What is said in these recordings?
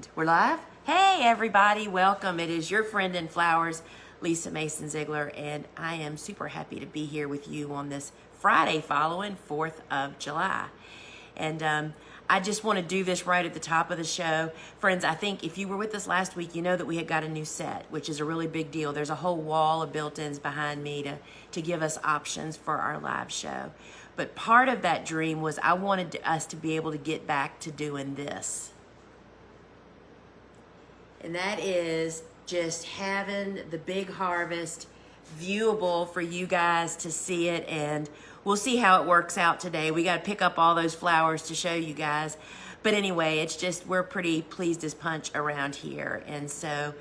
And we're live? Hey everybody, welcome. It is your friend in flowers, Lisa Mason Ziegler, and I am super happy to be here with you on this Friday following 4th of July. And I just want to do this right at the top of the show. Friends, I think if you were with us last week, you know that we had got a new set, which is a really big deal. There's a whole wall of built-ins behind me to give us options for our live show. But part of that dream was I wanted us to be able to get back to doing this. And that is just having the big harvest viewable for you guys to see it, and we'll see how it works out today. We got to pick up all those flowers to show you guys. But anyway, it's just, we're pretty pleased as punch around here. And so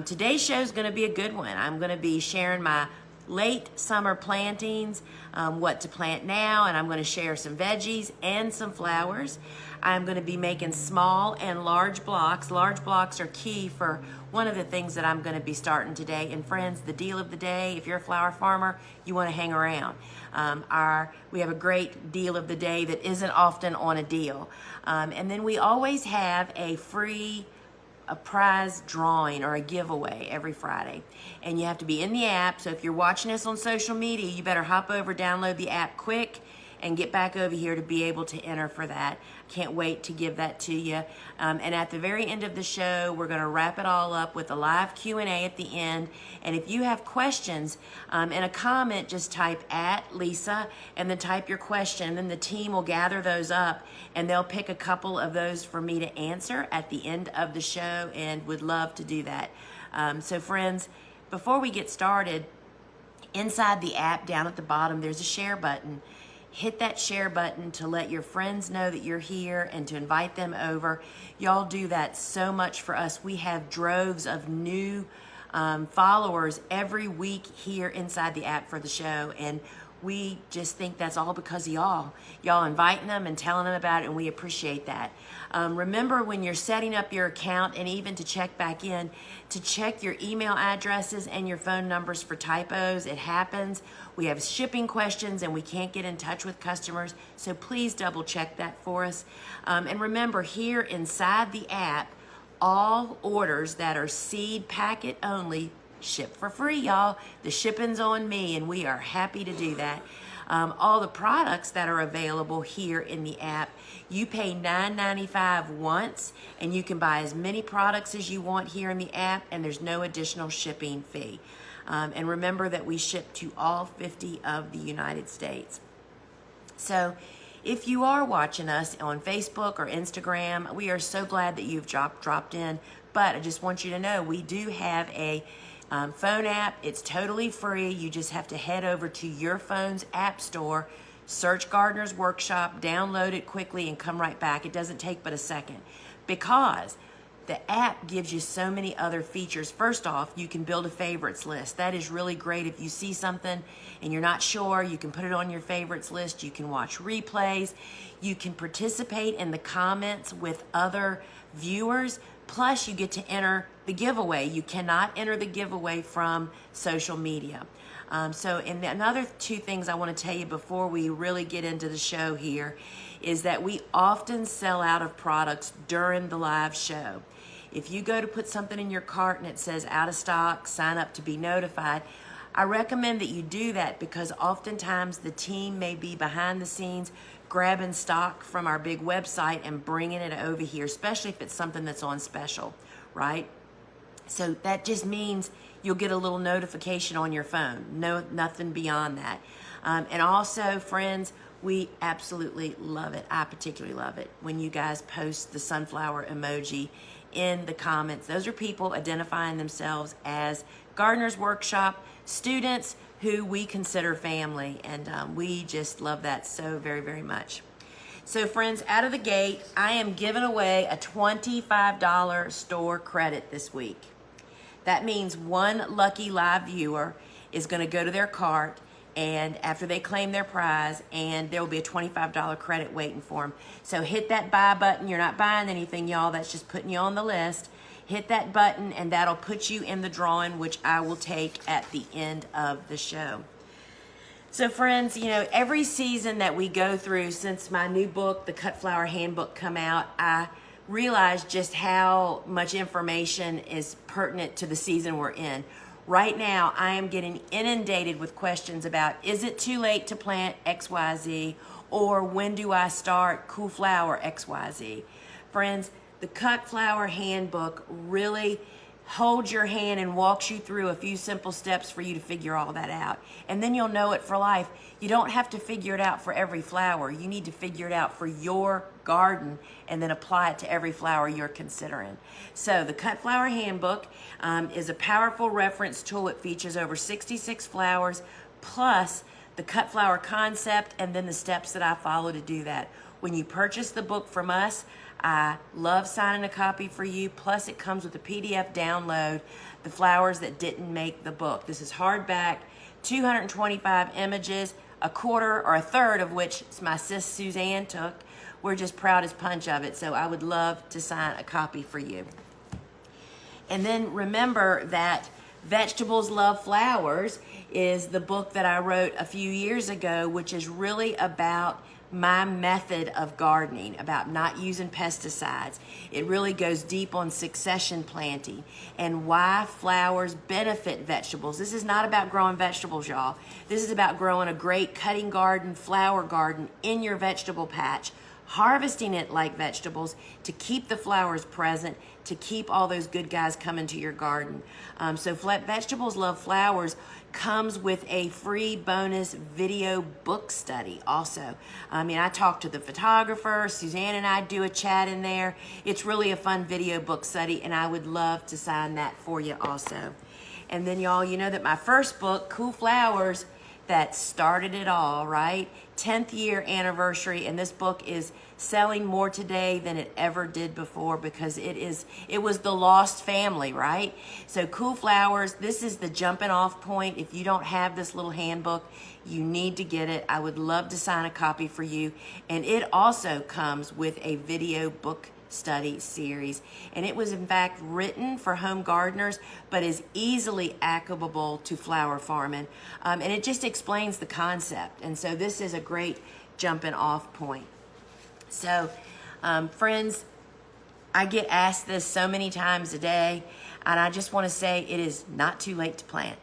today's show is going to be a good one. I'm going to be sharing my late summer plantings, what to plant now, and I'm going to share some veggies and some flowers. I'm going to be making small and large blocks. Large blocks are key for one of the things that I'm going to be starting today. And friends, the deal of the day, if you're a flower farmer, you want to hang around. We have a great deal of the day that isn't often on a deal. And then we always have a prize drawing or a giveaway every Friday. And you have to be in the app. So if you're watching us on social media, you better hop over, download the app quick, and get back over here to be able to enter for that. Can't wait to give that to you. And at the very end of the show, we're going to wrap it all up with a live Q&A at the end. And if you have questions in a comment, just type @Lisa and then type your question. And then the team will gather those up and they'll pick a couple of those for me to answer at the end of the show, and would love to do that. So friends, before we get started, inside the app down at the bottom, there's a share button. Hit that share button to let your friends know that you're here and to invite them over. Y'all do that so much for us. We have droves of new followers every week here inside the app for the show, and we just think that's all because of y'all. Y'all inviting them and telling them about it, and we appreciate that. Remember, when you're setting up your account, and even to check back in, to check your email addresses and your phone numbers for typos. It happens. We have shipping questions and we can't get in touch with customers, so please double check that for us. And remember, here inside the app, all orders that are seed packet only ship for free, y'all. The shipping's on me, and we are happy to do that. All the products that are available here in the app, you pay $9.95 once, and you can buy as many products as you want here in the app, and there's no additional shipping fee. And remember that we ship to all 50 of the United States. So if you are watching us on Facebook or Instagram, we are so glad that you've dropped in. But I just want you to know, we do have a phone app. It's totally free. You just have to head over to your phone's app store, search Gardener's Workshop, download it quickly, and come right back. It doesn't take but a second, because the app gives you so many other features. First off, you can build a favorites list. That is really great. If you see something and you're not sure, you can put it on your favorites list. You can watch replays. You can participate in the comments with other viewers. Plus, you get to enter the giveaway. You cannot enter the giveaway from social media. And another two things I want to tell you before we really get into the show here is that we often sell out of products during the live show. If you go to put something in your cart and it says out of stock, sign up to be notified, I recommend that you do that, because oftentimes the team may be behind the scenes grabbing stock from our big website and bringing it over here, especially if it's something that's on special, right? So that just means you'll get a little notification on your phone. No, nothing beyond that. And also, friends, we absolutely love it. I particularly love it when you guys post the sunflower emoji in the comments. Those are people identifying themselves as Gardener's Workshop students who we consider family, and we just love that so very, very much. So friends, out of the gate, I am giving away a $25 store credit this week. That means one lucky live viewer is going to go to their cart, and after they claim their prize, and there will be a $25 credit waiting for them. So hit that buy button. You're not buying anything, y'all. That's just putting you on the list. Hit that button, and that'll put you in the drawing, which I will take at the end of the show. So friends, you know, every season that we go through since my new book, The Cut Flower Handbook, come out, I realize just how much information is pertinent to the season we're in. Right now, I am getting inundated with questions about, is it too late to plant XYZ, or when do I start cool flower XYZ? Friends, the Cut Flower Handbook really holds your hand and walks you through a few simple steps for you to figure all that out. And then you'll know it for life. You don't have to figure it out for every flower. You need to figure it out for your garden and then apply it to every flower you're considering. So the Cut Flower Handbook is a powerful reference tool. It features over 66 flowers plus the cut flower concept and then the steps that I follow to do that. When you purchase the book from us, I love signing a copy for you. Plus, it comes with a PDF download, the flowers that didn't make the book. This is hardback, 225 images, a quarter or a third of which my sis Suzanne took. We're just proud as punch of it, so I would love to sign a copy for you. And then remember that Vegetables Love Flowers is the book that I wrote a few years ago, which is really about my method of gardening, about not using pesticides. It really goes deep on succession planting and why flowers benefit vegetables. This is not about growing vegetables, y'all. This is about growing a great cutting garden, flower garden in your vegetable patch, harvesting it like vegetables to keep the flowers present, to keep all those good guys coming to your garden. So Vegetables Love Flowers comes with a free bonus video book study also. I talk to the photographer, Suzanne and I do a chat in there. It's really a fun video book study, and I would love to sign that for you also. And then y'all, you know that my first book, Cool Flowers, that started it all, right? 10th year anniversary, and this book is selling more today than it ever did before because it was the lost family, right? So Cool Flowers, this is the jumping off point. If you don't have this little handbook, you need to get it. I would love to sign a copy for you. And it also comes with a video book study series, and it was in fact written for home gardeners but is easily applicable to flower farming, and it just explains the concept, and so this is a great jumping off point. So friends, I get asked this so many times a day, and I just want to say it is not too late to plant.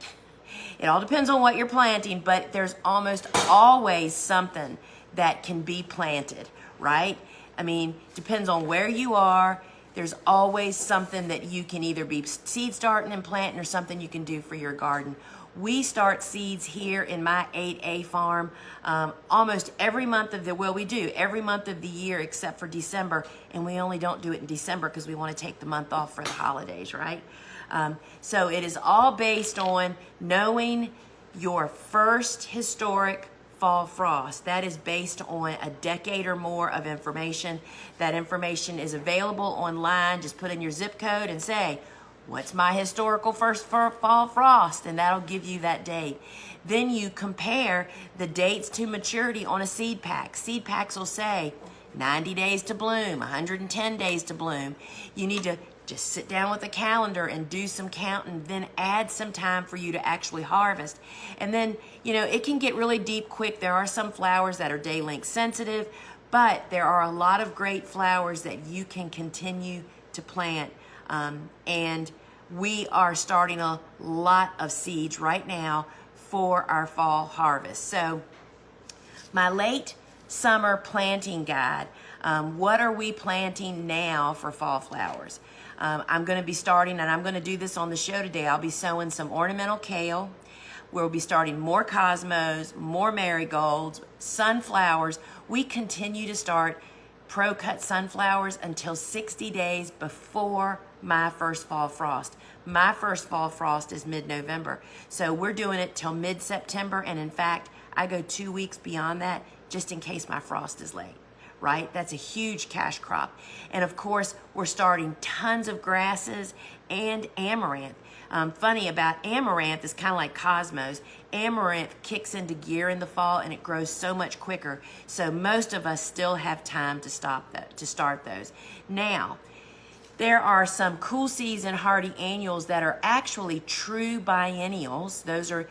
It all depends on what you're planting, but there's almost always something that can be planted, right? Depends on where you are. There's always something that you can either be seed starting and planting or something you can do for your garden. We start seeds here in my 8A farm almost every month of we do every month of the year except for December, and we only don't do it in December because we want to take the month off for the holidays, right? So it is all based on knowing your first historic fall frost. That is based on a decade or more of information. That information is available online. Just put in your zip code and say, what's my historical first fall frost? And that'll give you that date. Then you compare the dates to maturity on a seed pack. Seed packs will say 90 days to bloom, 110 days to bloom. You need to just sit down with a calendar and do some counting, then add some time for you to actually harvest. And then, it can get really deep quick. There are some flowers that are day length sensitive, but there are a lot of great flowers that you can continue to plant. And we are starting a lot of seeds right now for our fall harvest. So my late summer planting guide, what are we planting now for fall flowers? I'm going to be starting, and I'm going to do this on the show today. I'll be sowing some ornamental kale. We'll be starting more cosmos, more marigolds, sunflowers. We continue to start pro-cut sunflowers until 60 days before my first fall frost. My first fall frost is mid-November. So we're doing it till mid-September, and in fact, I go 2 weeks beyond that just in case my frost is late. Right? That's a huge cash crop. And of course, we're starting tons of grasses and amaranth. Funny about amaranth is kind of like cosmos. Amaranth kicks into gear in the fall and it grows so much quicker. So most of us still have time to start those. Now, there are some cool season hardy annuals that are actually true biennials. Those are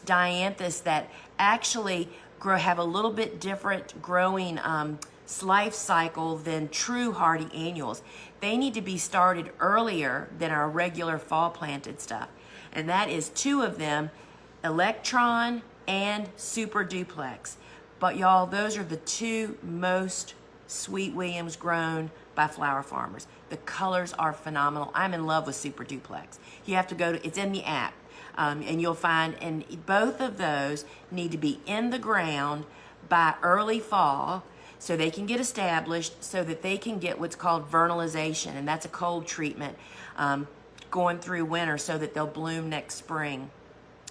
dianthus that actually have a little bit different growing life cycle than true hardy annuals. They need to be started earlier than our regular fall planted stuff. And that is two of them, Electron and Super Duplex. But y'all, those are the two most Sweet Williams grown by flower farmers. The colors are phenomenal. I'm in love with Super Duplex. You have to go to, it's in the app, and you'll find, and both of those need to be in the ground by early fall so they can get established, so that they can get what's called vernalization, and that's a cold treatment going through winter so that they'll bloom next spring.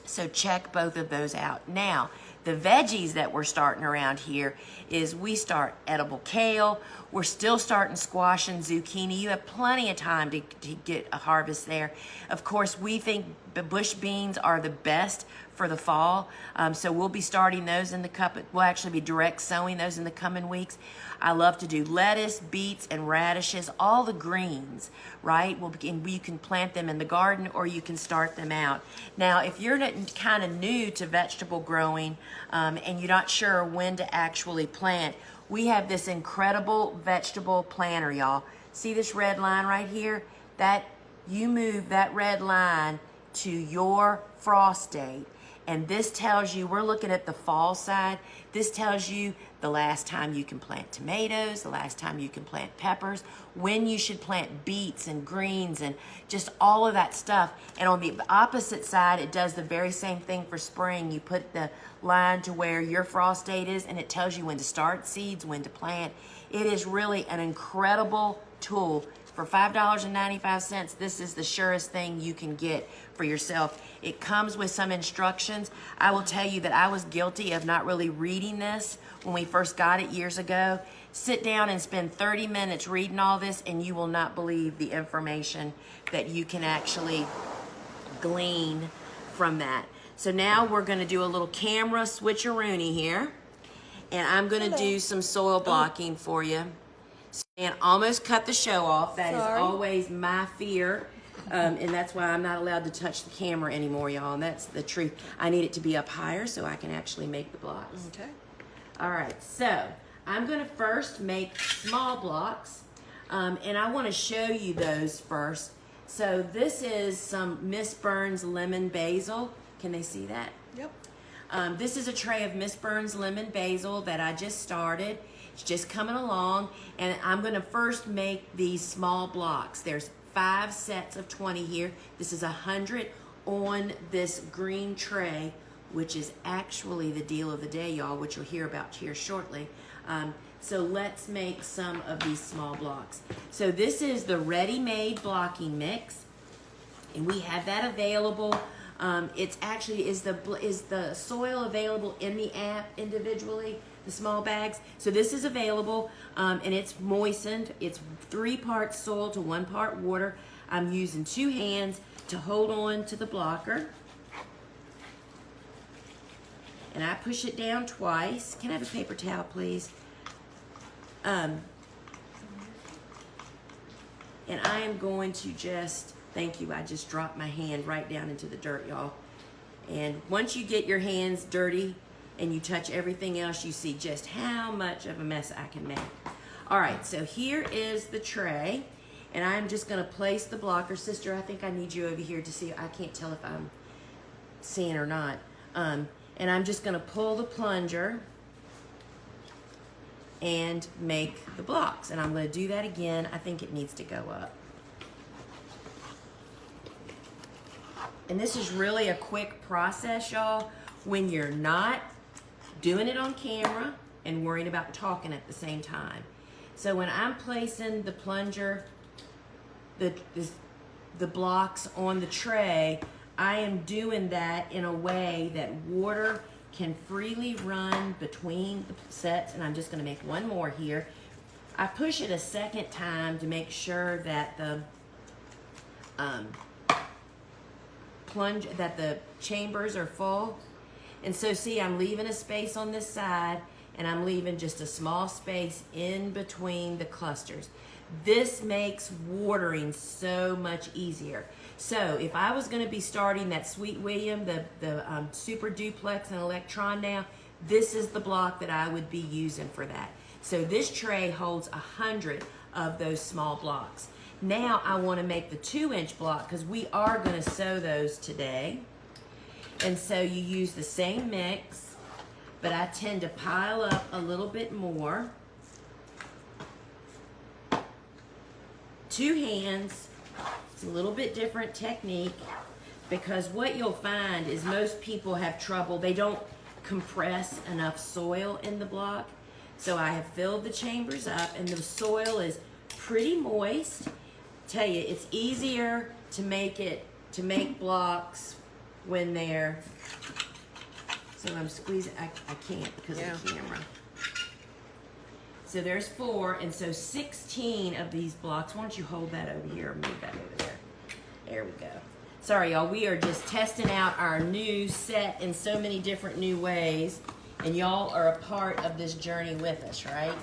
So check both of those out. Now, the veggies that we're starting around here is we start edible kale. We're still starting squash and zucchini. You have plenty of time to get a harvest there. Of course, we think the bush beans are the best for the fall. So we'll be starting those in the cup. We'll actually be direct sowing those in the coming weeks. I love to do lettuce, beets, and radishes, all the greens, right? You can plant them in the garden or you can start them out. Now, if you're kind of new to vegetable growing and you're not sure when to actually plant, we have this incredible vegetable planner, y'all. See this red line right here? That you move that red line to your frost date. And this tells you, we're looking at the fall side, this tells you the last time you can plant tomatoes, the last time you can plant peppers, when you should plant beets and greens and just all of that stuff. And on the opposite side, it does the very same thing for spring. You put the line to where your frost date is, and it tells you when to start seeds, when to plant. It is really an incredible tool. For $5.95, this is the surest thing you can get for yourself. It comes with some instructions. I will tell you that I was guilty of not really reading this when we first got it years ago. Sit down and spend 30 minutes reading all this, and you will not believe the information that you can actually glean from that. So now we're going to do a little camera switcheroony here, and I'm going to do some soil blocking for you. And almost cut the show off. That is always my fear. And that's why I'm not allowed to touch the camera anymore, y'all. And that's the truth. I need it to be up higher so I can actually make the blocks. Okay. All right. So I'm going to first make small blocks. And I want to show you those first. So this is some Miss Burns lemon basil. Can they see that? Yep. This is a tray of Miss Burns lemon basil that I just started. It's just coming along, and I'm going to first make these small blocks. There's 5 sets of 20 here. This is 100 on this green tray, which is actually the deal of the day, y'all, which you'll hear about here shortly. So let's make some of these small blocks. So this is the ready-made blocking mix, and we have that available. It's actually, is the soil available in the app individually? The small bags. So this is available, and it's moistened. It's 3 parts soil to 1 part water. I'm using 2 hands to hold on to the blocker. And I push it down twice. Can I have a paper towel, please? And I am going to just, thank you, I just dropped my hand right down into the dirt, y'all. And once you get your hands dirty, and you touch everything else, you see just how much of a mess I can make. All right, so here is the tray, and I'm just gonna place the blocker. Sister, I think I need you over here to see. I can't tell if I'm seeing or not. And I'm just gonna pull the plunger and make the blocks. And I'm gonna do that again. I think it needs to go up. And this is really a quick process, y'all, when you're not doing it on camera and worrying about talking at the same time. So when I'm placing the plunger, the blocks on the tray, I am doing that in a way that water can freely run between the sets. And I'm just going to make one more here. I push it a second time to make sure that the the chambers are full. And so see, I'm leaving a space on this side, and I'm leaving just a small space in between the clusters. This makes watering so much easier. So if I was going to be starting that Sweet William, the Super Duplex and Electron now, this is the block that I would be using for that. So this tray holds 100 of those small blocks. Now I want to make the 2-inch block because we are going to sew those today. And so you use the same mix, but I tend to pile up a little bit more. 2 hands. It's a little bit different technique because what you'll find is most people have trouble. They don't compress enough soil in the block. So I have filled the chambers up and the soil is pretty moist. Tell you, it's easier to make blocks when they're, so I'm squeezing, I can't because of the camera. So there's 4, and so 16 of these blocks. Why don't you hold that over here or move that over there? There we go. Sorry, y'all, we are just testing out our new set in so many different new ways, and y'all are a part of this journey with us, right?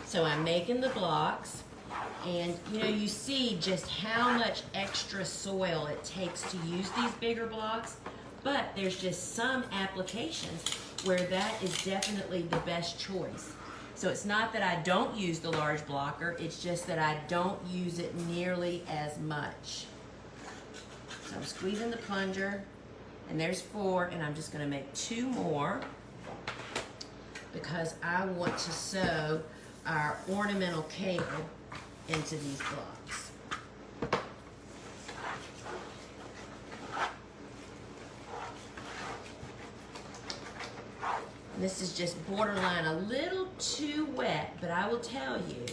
So I'm making the blocks, and you know, you see just how much extra soil it takes to use these bigger blocks, but there's just some applications where that is definitely the best choice. So it's not that I don't use the large blocker, it's just that I don't use it nearly as much. So I'm squeezing the plunger, and there's 4, and I'm just gonna make 2 more because I want to sew our ornamental kale into these blocks. This is just borderline a little too wet, but I will tell you,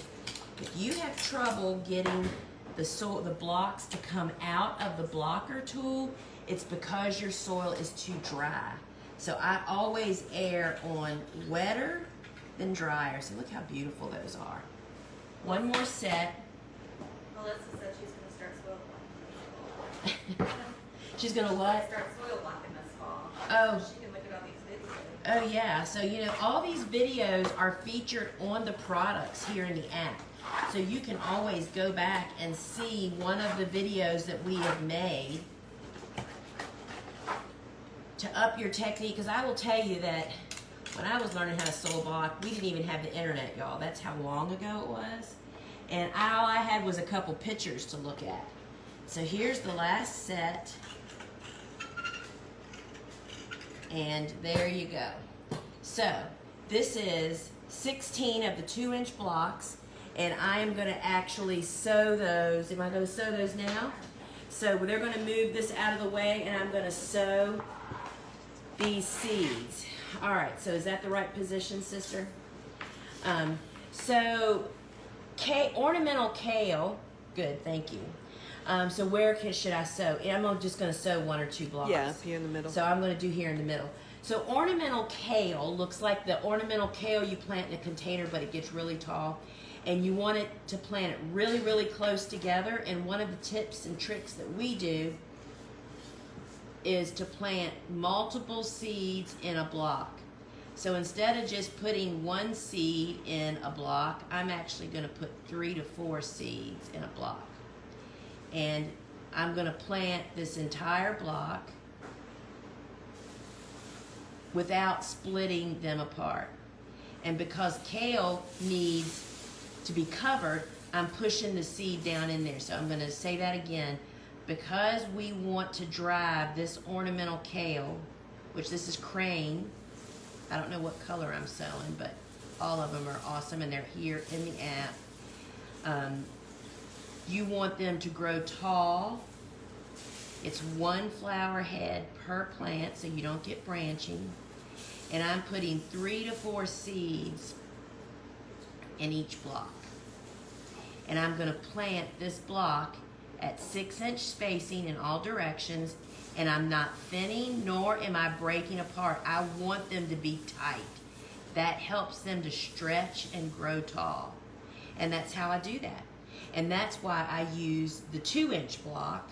if you have trouble getting the blocks to come out of the blocker tool, it's because your soil is too dry. So I always err on wetter than drier. So look how beautiful those are. One more set. Melissa said she's going to start soil blocking. She's going to what? Start soil blocking this fall. Oh. She can look at all these videos. Oh yeah, so you know, all these videos are featured on the products here in the app. So you can always go back and see one of the videos that we have made to up your technique. Because I will tell you that when I was learning how to soil block, we didn't even have the internet, y'all. That's how long ago it was. And all I had was a couple pictures to look at. So here's the last set. And there you go. So this is 16 of the 2-inch blocks, and I am going to actually sew those. Am I going to sew those now? So they're going to move this out of the way, and I'm going to sew these seeds. All right, so is that the right position, sister? So ornamental kale, good, thank you. So where should I sew? I'm just going to sew 1 or 2 blocks. Yeah, here in the middle. So I'm going to do here in the middle. So ornamental kale looks like the ornamental kale you plant in a container, but it gets really tall. And you want it to plant it really, really close together. And one of the tips and tricks that we do is to plant multiple seeds in a block. So instead of just putting 1 seed in a block, I'm actually going to put 3 to 4 seeds in a block. And I'm going to plant this entire block without splitting them apart. And because kale needs to be covered, I'm pushing the seed down in there. So I'm going to say that again. Because we want to drive this ornamental kale, which this is crane. I don't know what color I'm sewing, but all of them are awesome, and they're here in the app. You want them to grow tall. It's 1 flower head per plant, so you don't get branching. And I'm putting 3 to 4 seeds in each block. And I'm going to plant this block at 6-inch spacing in all directions, and I'm not thinning nor am I breaking apart. I want them to be tight. That helps them to stretch and grow tall. And that's how I do that. And that's why I use the 2-inch block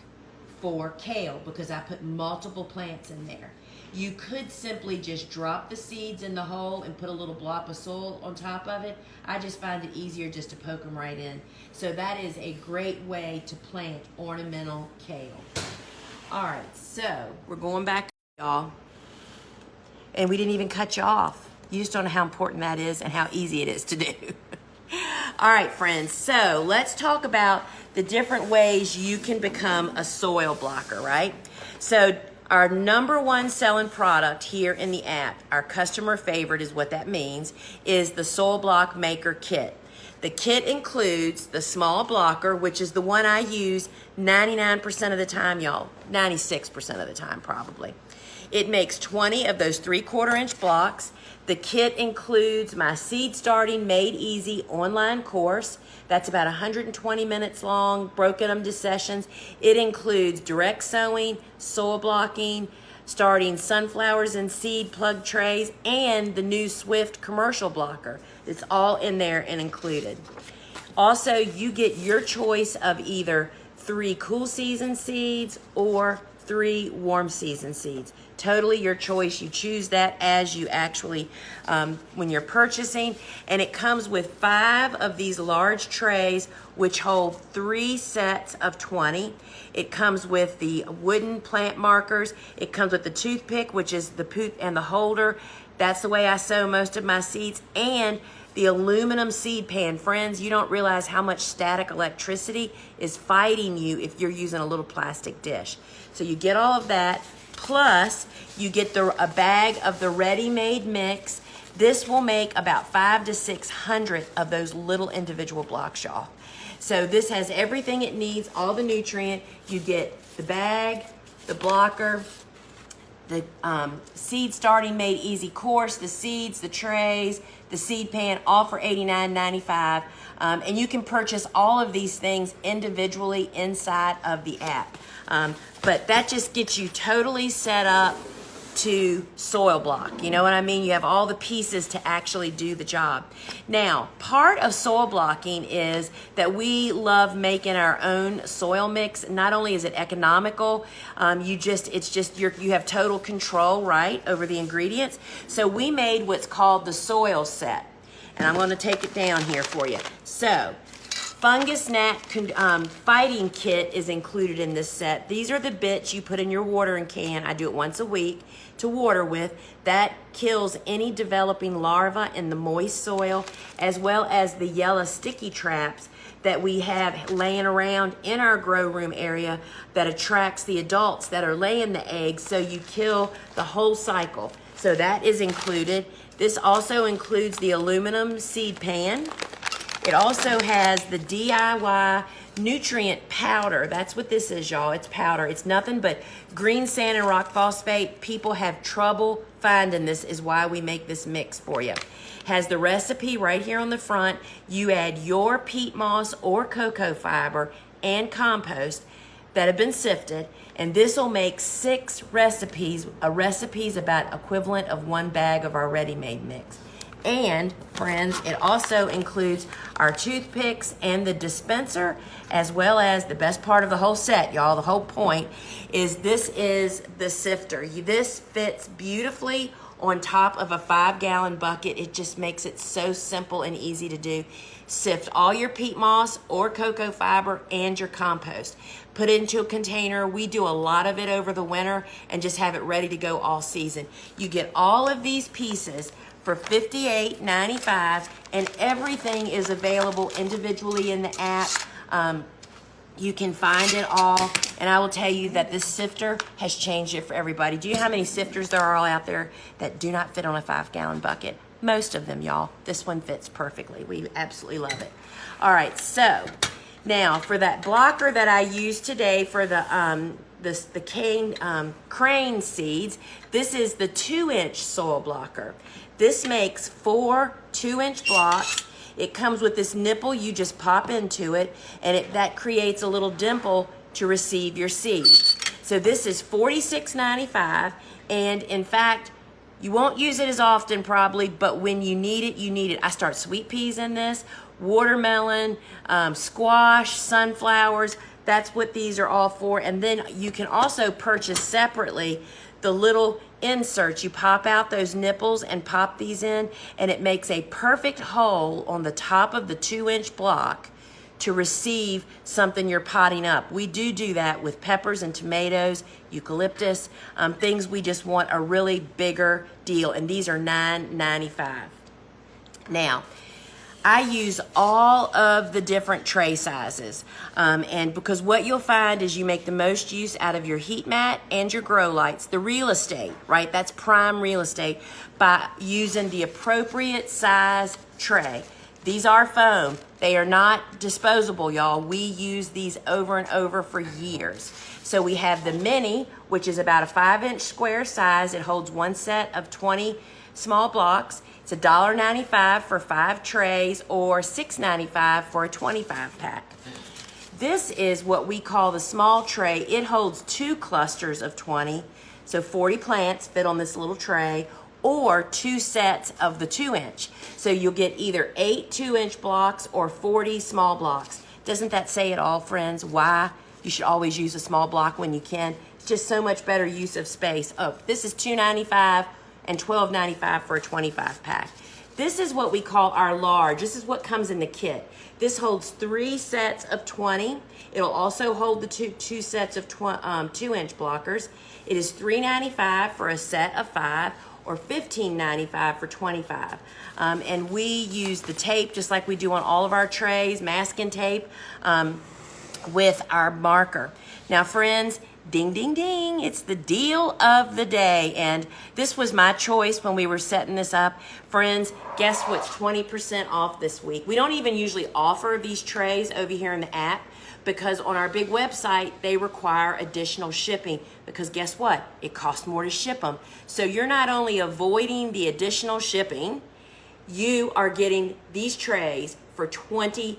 for kale, because I put multiple plants in there. You could simply just drop the seeds in the hole and put a little blob of soil on top of it. I just find it easier just to poke them right in. So that is a great way to plant ornamental kale. All right, so we're going back, y'all. And we didn't even cut you off. You just don't know how important that is and how easy it is to do. All right, friends, so let's talk about the different ways you can become a soil blocker, right? So our number one selling product here in the app, our customer favorite is what that means, is the Soil Block Maker Kit. The kit includes the small blocker, which is the one I use 99% of the time, y'all. 96% of the time, probably. It makes 20 of those 3/4 inch blocks. The kit includes my Seed Starting Made Easy online course. That's about 120 minutes long, broken into sessions. It includes direct sowing, soil blocking, starting sunflowers and seed plug trays, and the new Swift commercial blocker. It's all in there and included. Also, you get your choice of either 3 cool season seeds or 3 warm season seeds. Totally your choice. You choose that as you actually, when you're purchasing. And it comes with 5 of these large trays, which hold 3 sets of 20. It comes with the wooden plant markers. It comes with the toothpick, which is the poot and the holder. That's the way I sow most of my seeds. And the aluminum seed pan. Friends, you don't realize how much static electricity is fighting you if you're using a little plastic dish. So you get all of that, plus you get a bag of the ready-made mix. This will make about 500 to 600 of those little individual blocks, y'all. So this has everything it needs, all the nutrient. You get the bag, the blocker, the Seed Starting Made Easy course, the seeds, the trays, the seed pan, all for $89.95. And you can purchase all of these things individually inside of the app. But that just gets you totally set up to soil block. You know what I mean? You have all the pieces to actually do the job. Now, part of soil blocking is that we love making our own soil mix. Not only is it economical, you have total control, right, over the ingredients. So we made what's called the soil set. And I'm going to take it down here for you. So, fungus gnat fighting kit is included in this set. These are the bits you put in your watering can. I do it once a week to water with. That kills any developing larvae in the moist soil, as well as the yellow sticky traps that we have laying around in our grow room area that attracts the adults that are laying the eggs, so you kill the whole cycle. So that is included. This also includes the aluminum seed pan. It also has the DIY nutrient powder. That's what this is, y'all. It's powder. It's nothing but green sand and rock phosphate. People have trouble finding this, is why we make this mix for you. Has the recipe right here on the front. You add your peat moss or cocoa fiber and compost that have been sifted, and this will make 6 recipes. A recipe is about equivalent of 1 bag of our ready-made mix. And friends, it also includes our toothpicks and the dispenser, as well as the best part of the whole set, y'all. The whole point is this is the sifter. This fits beautifully on top of a 5-gallon bucket. It just makes it so simple and easy to do. Sift all your peat moss or cocoa fiber and your compost. Put it into a container. We do a lot of it over the winter and just have it ready to go all season. You get all of these pieces for $58.95, and everything is available individually in the app. You can find it all, and I will tell you that this sifter has changed it for everybody. Do you know how many sifters there are all out there that do not fit on a 5-gallon bucket? Most of them, y'all. This one fits perfectly. We absolutely love it. All right, so now for that blocker that I used today for the crane seeds, this is the 2-inch soil blocker. This makes 4 2-inch blocks. It comes with this nipple. You just pop into it, and that creates a little dimple to receive your seeds. So this is $46.95, and in fact, you won't use it as often probably, but when you need it, you need it. I start sweet peas in this, watermelon, squash, sunflowers. That's what these are all for. And then you can also purchase separately the little inserts. You pop out those nipples and pop these in, and it makes a perfect hole on the top of the 2-inch block to receive something you're potting up. We do that with peppers and tomatoes, eucalyptus, things we just want a really bigger deal, and these are $9.95. Now, I use all of the different tray sizes, and because what you'll find is you make the most use out of your heat mat and your grow lights, the real estate, right? That's prime real estate, by using the appropriate size tray. These are foam. They are not disposable, y'all. We use these over and over for years. So we have the mini, which is about a 5-inch square size. It holds one set of 20 small blocks. It's $1.95 for 5 trays or $6.95 for a 25 pack. This is what we call the small tray. It holds 2 clusters of 20, so 40 plants fit on this little tray, or 2 sets of the 2-inch. So you'll get either 8 2-inch blocks or 40 small blocks. Doesn't that say it all, friends? Why you should always use a small block when you can? It's just so much better use of space. Oh, this is $2.95 and $12.95 for a 25 pack. This is what we call our large. This is what comes in the kit. This holds 3 sets of 20. It'll also hold the two sets of 2-inch blockers. It is $3.95 for a set of 5 or $15.95 for 25. And we use the tape just like we do on all of our trays, masking tape, with our marker. Now, friends, ding, ding, ding, it's the deal of the day. And this was my choice when we were setting this up. Friends, guess what's 20% off this week? We don't even usually offer these trays over here in the app because on our big website, they require additional shipping because guess what? It costs more to ship them. So you're not only avoiding the additional shipping, you are getting these trays for 20%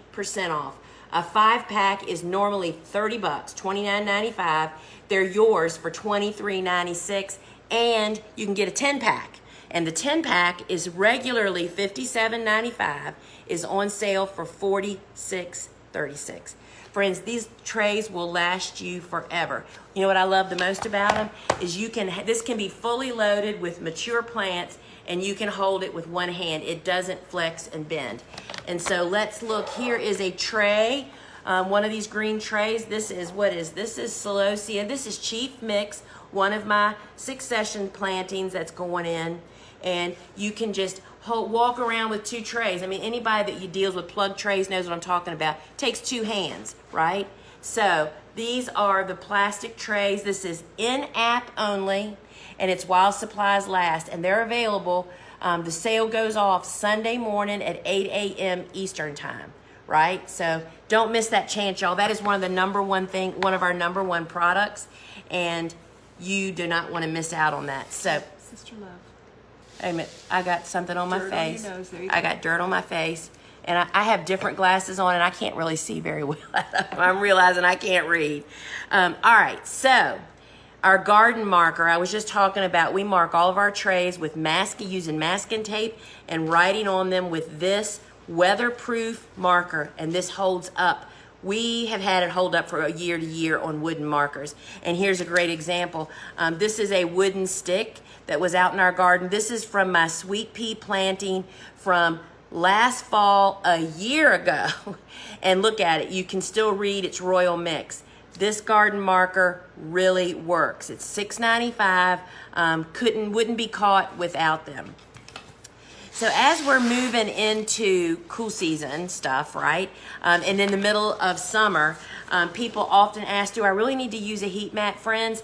off. A 5-pack is normally $30, $29.95. They're yours for $23.96, and you can get a 10-pack. And the 10-pack is regularly $57.95, is on sale for $46.36. Friends, these trays will last you forever. You know what I love the most about them is this can be fully loaded with mature plants, and you can hold it with one hand. It doesn't flex and bend. And so let's look. Here is a tray, one of these green trays. This is Celosia. This is Chief Mix, one of my succession plantings that's going in. And you can just walk around with 2 trays. I mean, anybody that deals with plug trays knows what I'm talking about. It takes 2 hands, right? So these are the plastic trays. This is in-app only, and it's while supplies last. And they're available. The sale goes off Sunday morning at 8 a.m. Eastern time, right? So don't miss that chance, y'all. That is one of our number one products, and you do not want to miss out on that. So, Sister Love. Wait a minute, I got something on my face. On your nose. There you I go. got dirt on my face, and I have different glasses on, and I can't really see very well. I'm realizing I can't read. All right, so our garden marker, I was just talking about, we mark all of our trays with using masking tape and writing on them with this weatherproof marker, and this holds up. We have had it hold up for a year to year on wooden markers. And here's a great example. This is a wooden stick that was out in our garden. This is from my sweet pea planting from last fall a year ago. And look at it. You can still read it's Royal Mix. This garden marker really works. It's $6.95. Wouldn't be caught without them. So as we're moving into cool season stuff, right, and in the middle of summer, people often ask, do I really need to use a heat mat? Friends,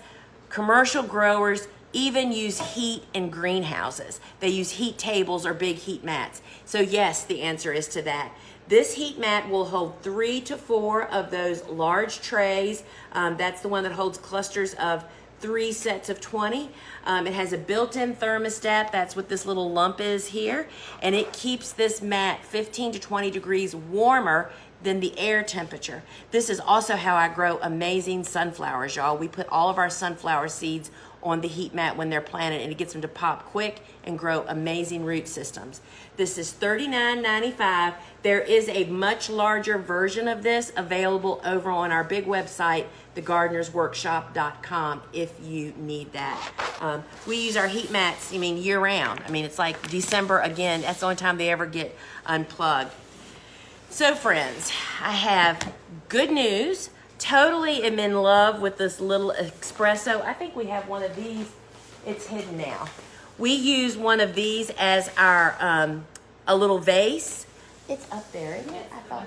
commercial growers even use heat in greenhouses. They use heat tables or big heat mats. So yes, the answer is to that. This heat mat will hold 3 to 4 of those large trays. That's the one that holds clusters of 3 sets of 20. It has a built-in thermostat. That's what this little lump is here. And it keeps this mat 15 to 20 degrees warmer than the air temperature. This is also how I grow amazing sunflowers, y'all. We put all of our sunflower seeds on the heat mat when they're planted, and it gets them to pop quick and grow amazing root systems. This is $39.95. There is a much larger version of this available over on our big website, thegardenersworkshop.com, if you need that. We use our heat mats, year round. It's like December, again, that's the only time they ever get unplugged. So friends, I have good news. Totally am in love with this little espresso. I think we have one of these. It's hidden now. We use one of these as our a little vase. It's up there, isn't it? I thought.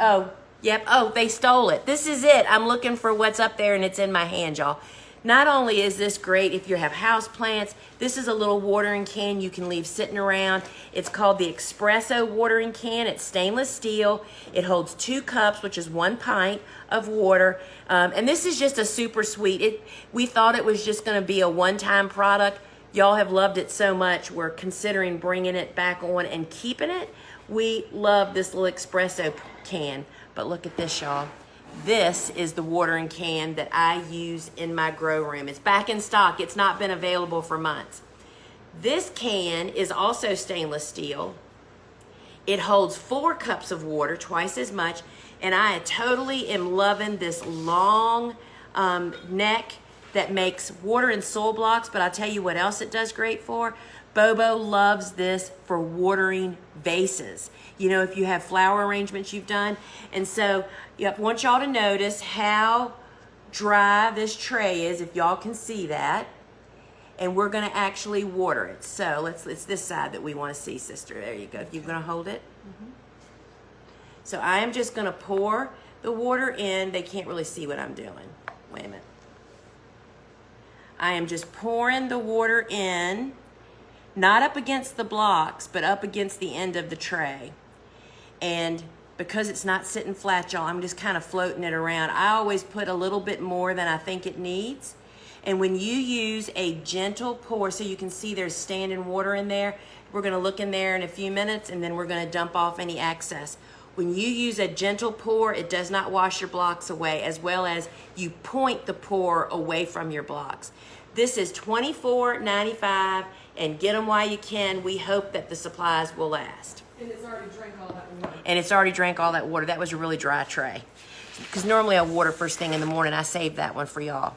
Oh, yep. Oh, they stole it. This is it. I'm looking for what's up there, and it's in my hand, y'all. Not only is this great if you have house plants, this is a little watering can you can leave sitting around. It's called the Espresso watering can. It's stainless steel. It holds 2 cups, which is 1 pint of water. And this is just a super sweet. We thought it was just going to be a one-time product. Y'all have loved it so much, we're considering bringing it back on and keeping it. We love this little espresso can. But look at this, y'all. This is the watering can that I use in my grow room. It's back in stock. It's not been available for months. This can is also stainless steel. It holds 4 cups of water, twice as much, and I totally am loving this long neck that makes water and soil blocks, but I'll tell you what else it does great for. Bobo loves this for watering vases. You know, if you have flower arrangements you've done. And so I want y'all to notice how dry this tray is, if y'all can see that. And we're gonna actually water it. So it's this side that we wanna see, sister. There you go. If you're gonna hold it. So I am just gonna pour the water in. They can't really see what I'm doing. Wait a minute. I am just pouring the water in, not up against the blocks, but up against the end of the tray. And because it's not sitting flat, y'all, I'm just kind of floating it around. I always put a little bit more than I think it needs. And when you use a gentle pour, so you can see there's standing water in there, we're gonna look in there in a few minutes, and then we're gonna dump off any excess. When you use a gentle pour, it does not wash your blocks away, as well as you point the pour away from your blocks. This is $24.95, and get them while you can. We hope that the supplies will last. And it's already drank all that water. And it's already drank all that water. That was a really dry tray. Because normally I water first thing in the morning. I saved that one for y'all.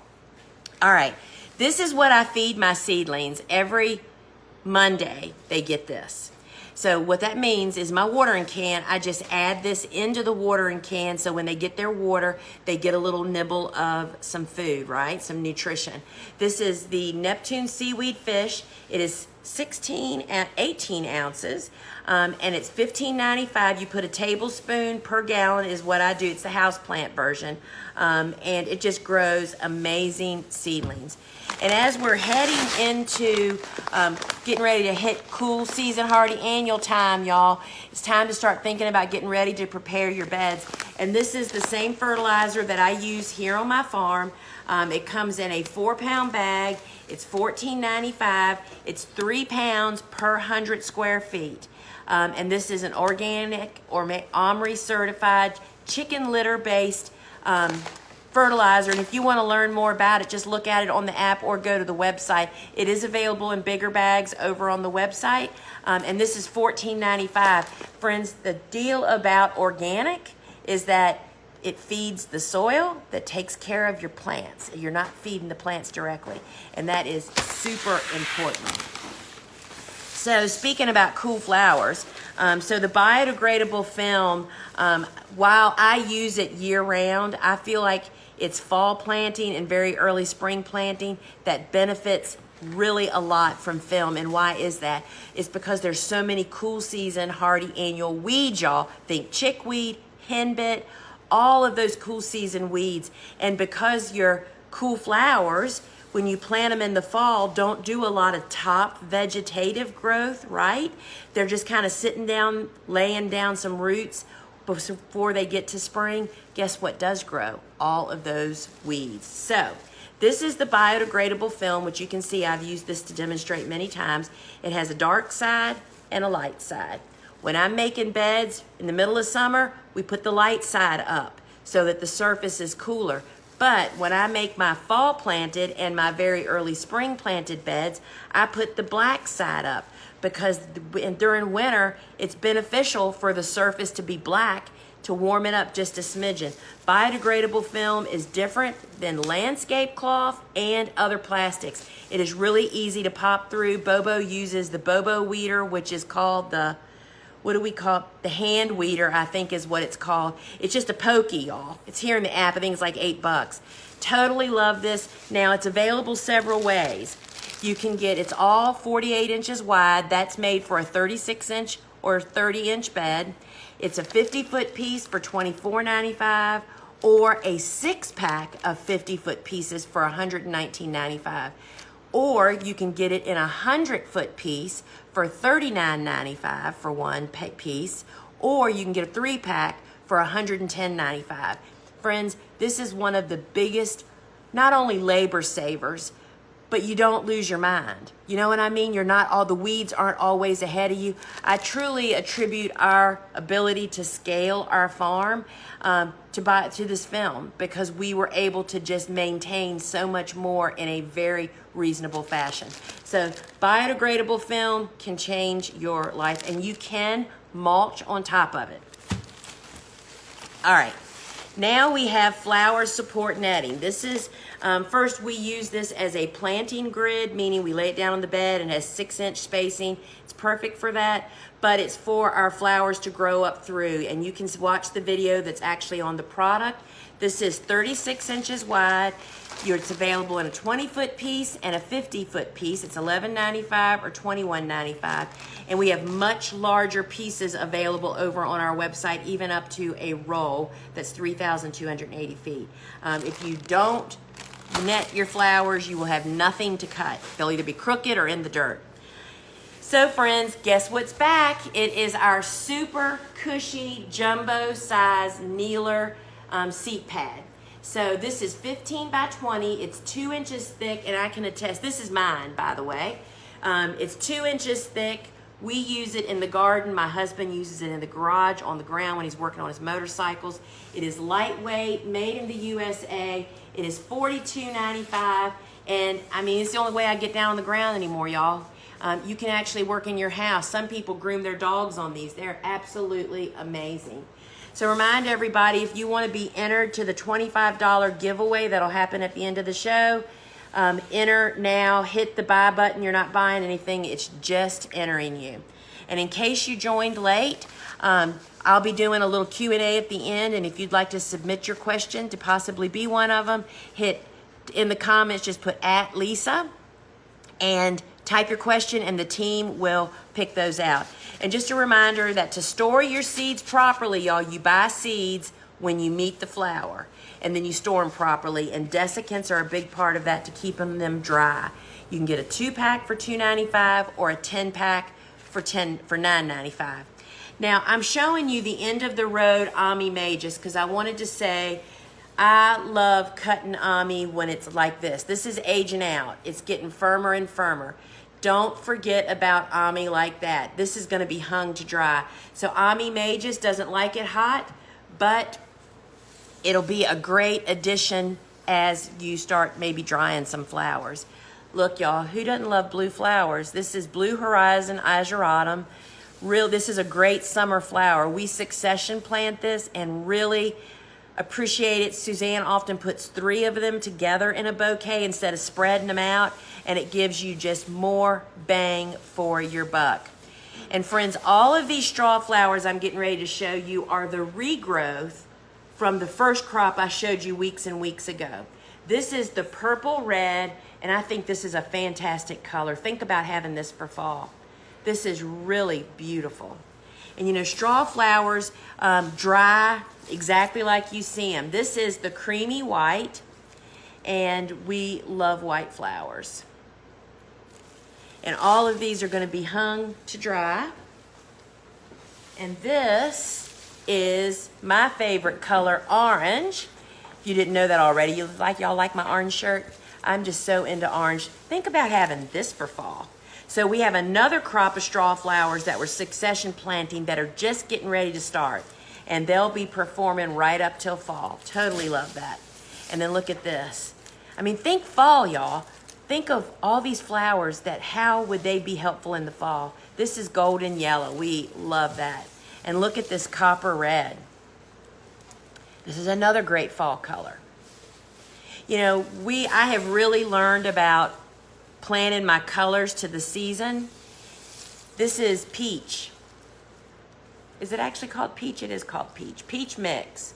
All right. This is what I feed my seedlings. Every Monday, they get this. So what that means is my watering can, I just add this into the watering can, so when they get their water, they get a little nibble of some food, right? Some nutrition. This is the Neptune seaweed fish. It is 18 ounces, and it's $15.95. You put a tablespoon per gallon is what I do. It's the houseplant version, and it just grows amazing seedlings. And as we're heading into getting ready to hit cool season hardy annual time, y'all, it's time to start thinking about getting ready to prepare your beds. And this is the same fertilizer that I use here on my farm. It comes in a 4-pound bag. It's $14.95. It's 3 pounds per 100 square feet. And this is an organic or OMRI certified chicken litter based fertilizer. And if you want to learn more about it, just look at it on the app or go to the website. It is available in bigger bags over on the website. And this is $14.95. Friends, the deal about organic is that it feeds the soil that takes care of your plants. You're not feeding the plants directly. And that is super important. So speaking about cool flowers, so the biodegradable film, while I use it year round, I feel like it's fall planting and very early spring planting that benefits really a lot from film. And why is that? It's because there's so many cool season hardy annual weeds, y'all. Think chickweed, henbit, all of those cool season weeds. And because your cool flowers, when you plant them in the fall, don't do a lot of top vegetative growth, right? They're just kind of sitting down, laying down some roots before they get to spring. Guess what does grow? All of those weeds. So this is the biodegradable film, which you can see I've used this to demonstrate many times. It has a dark side and a light side. When I'm making beds in the middle of summer, we put the light side up so that the surface is cooler. But when I make my fall planted and my very early spring planted beds, I put the black side up because during winter, it's beneficial for the surface to be black to warm it up just a smidgen. Biodegradable film is different than landscape cloth and other plastics. It is really easy to pop through. Bobo uses the Bobo weeder, which is called the, what do we call it? The hand weeder, I think is what it's called. It's just a pokey, y'all. It's here in the app. I think it's like $8. Totally love this. Now, it's available several ways. You can get, it's all 48 inches wide. That's made for a 36-inch or 30-inch bed. It's a 50-foot piece for $24.95 or a 6-pack of 50-foot pieces for $119.95. Or you can get it in a 100-foot piece for $39.95 for one piece, or you can get a 3-pack for $110.95. Friends, this is one of the biggest, not only labor savers, but you don't lose your mind. You know what I mean? You're not all, the weeds aren't always ahead of you. I truly attribute our ability to scale our farm to this film, because we were able to just maintain so much more in a very reasonable fashion. So biodegradable film can change your life, and you can mulch on top of it. All right. Now we have flower support netting. This is, first we use this as a planting grid, meaning we lay it down on the bed and has 6-inch spacing. It's perfect for that, but it's for our flowers to grow up through. And you can watch the video that's actually on the product. This is 36 inches wide. It's available in a 20-foot piece and a 50-foot piece. It's $11.95 or $21.95. And we have much larger pieces available over on our website, even up to a roll that's 3,280 feet. If you don't net your flowers, you will have nothing to cut. They'll either be crooked or in the dirt. So friends, guess what's back? It is our super cushy jumbo size kneeler seat pad. So this is 15 by 20. It's 2 inches thick, and I can attest, this is mine, by the way. It's 2 inches thick. We use it in the garden. My husband uses it in the garage, on the ground when he's working on his motorcycles. It is lightweight, made in the USA. It is $42.95, and I mean, it's the only way I get down on the ground anymore, y'all. You can actually work in your house. Some people groom their dogs on these. They're absolutely amazing. So remind everybody, if you want to be entered to the $25 giveaway that'll happen at the end of the show, enter now, hit the buy button. You're not buying anything, it's just entering you. And in case you joined late, I'll be doing a little Q&A at the end, and if you'd like to submit your question to possibly be one of them, hit in the comments, just put @Lisa and type your question, and the team will pick those out. And just a reminder that to store your seeds properly, y'all, you buy seeds when you meet the flower, and then you store them properly, and desiccants are a big part of that to keep them dry. You can get a 2-pack for $2.95 or a 10-pack for $9.95. Now, I'm showing you the end of the road Ami Magus because I wanted to say I love cutting Ami when it's like this. This is aging out. It's getting firmer and firmer. Don't forget about Ami like that. This is going to be hung to dry. So Ami Magus doesn't like it hot, but it'll be a great addition as you start maybe drying some flowers. Look, y'all, who doesn't love blue flowers? This is Blue Horizon Ageratum. This is a great summer flower. We succession plant this and really appreciate it. Suzanne often puts 3 of them together in a bouquet instead of spreading them out, and it gives you just more bang for your buck. And friends, all of these straw flowers I'm getting ready to show you are the regrowth from the first crop I showed you weeks and weeks ago. This is the purple red, and I think this is a fantastic color. Think about having this for fall. This is really beautiful. And you know, straw flowers dry exactly like you see them. This is the creamy white, and we love white flowers. And all of these are going to be hung to dry. And this is my favorite color, orange. If you didn't know that already, y'all like my orange shirt? I'm just so into orange. Think about having this for fall. So we have another crop of straw flowers that we're succession planting that are just getting ready to start. And they'll be performing right up till fall. Totally love that. And then look at this. I mean, think fall, y'all. Think of all these flowers how would they be helpful in the fall? This is golden yellow. We love that. And look at this copper red. This is another great fall color. You know, I have really learned about planning my colors to the season. This is peach. Is it actually called peach? It is called peach. Peach mix.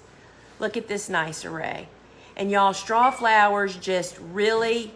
Look at this nice array. And y'all, straw flowers just really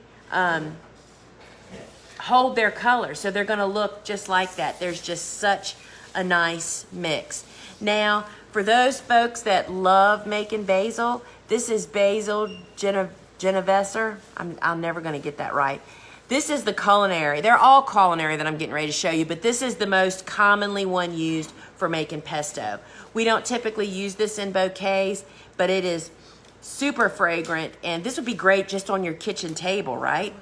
hold their color. So they're gonna look just like that. There's just such a nice mix. Now, for those folks that love making basil, this is basil Genovese. I'm never gonna get that right. This is the culinary. They're all culinary that I'm getting ready to show you, but this is the most commonly one used for making pesto. We don't typically use this in bouquets, but it is super fragrant, and this would be great just on your kitchen table, right?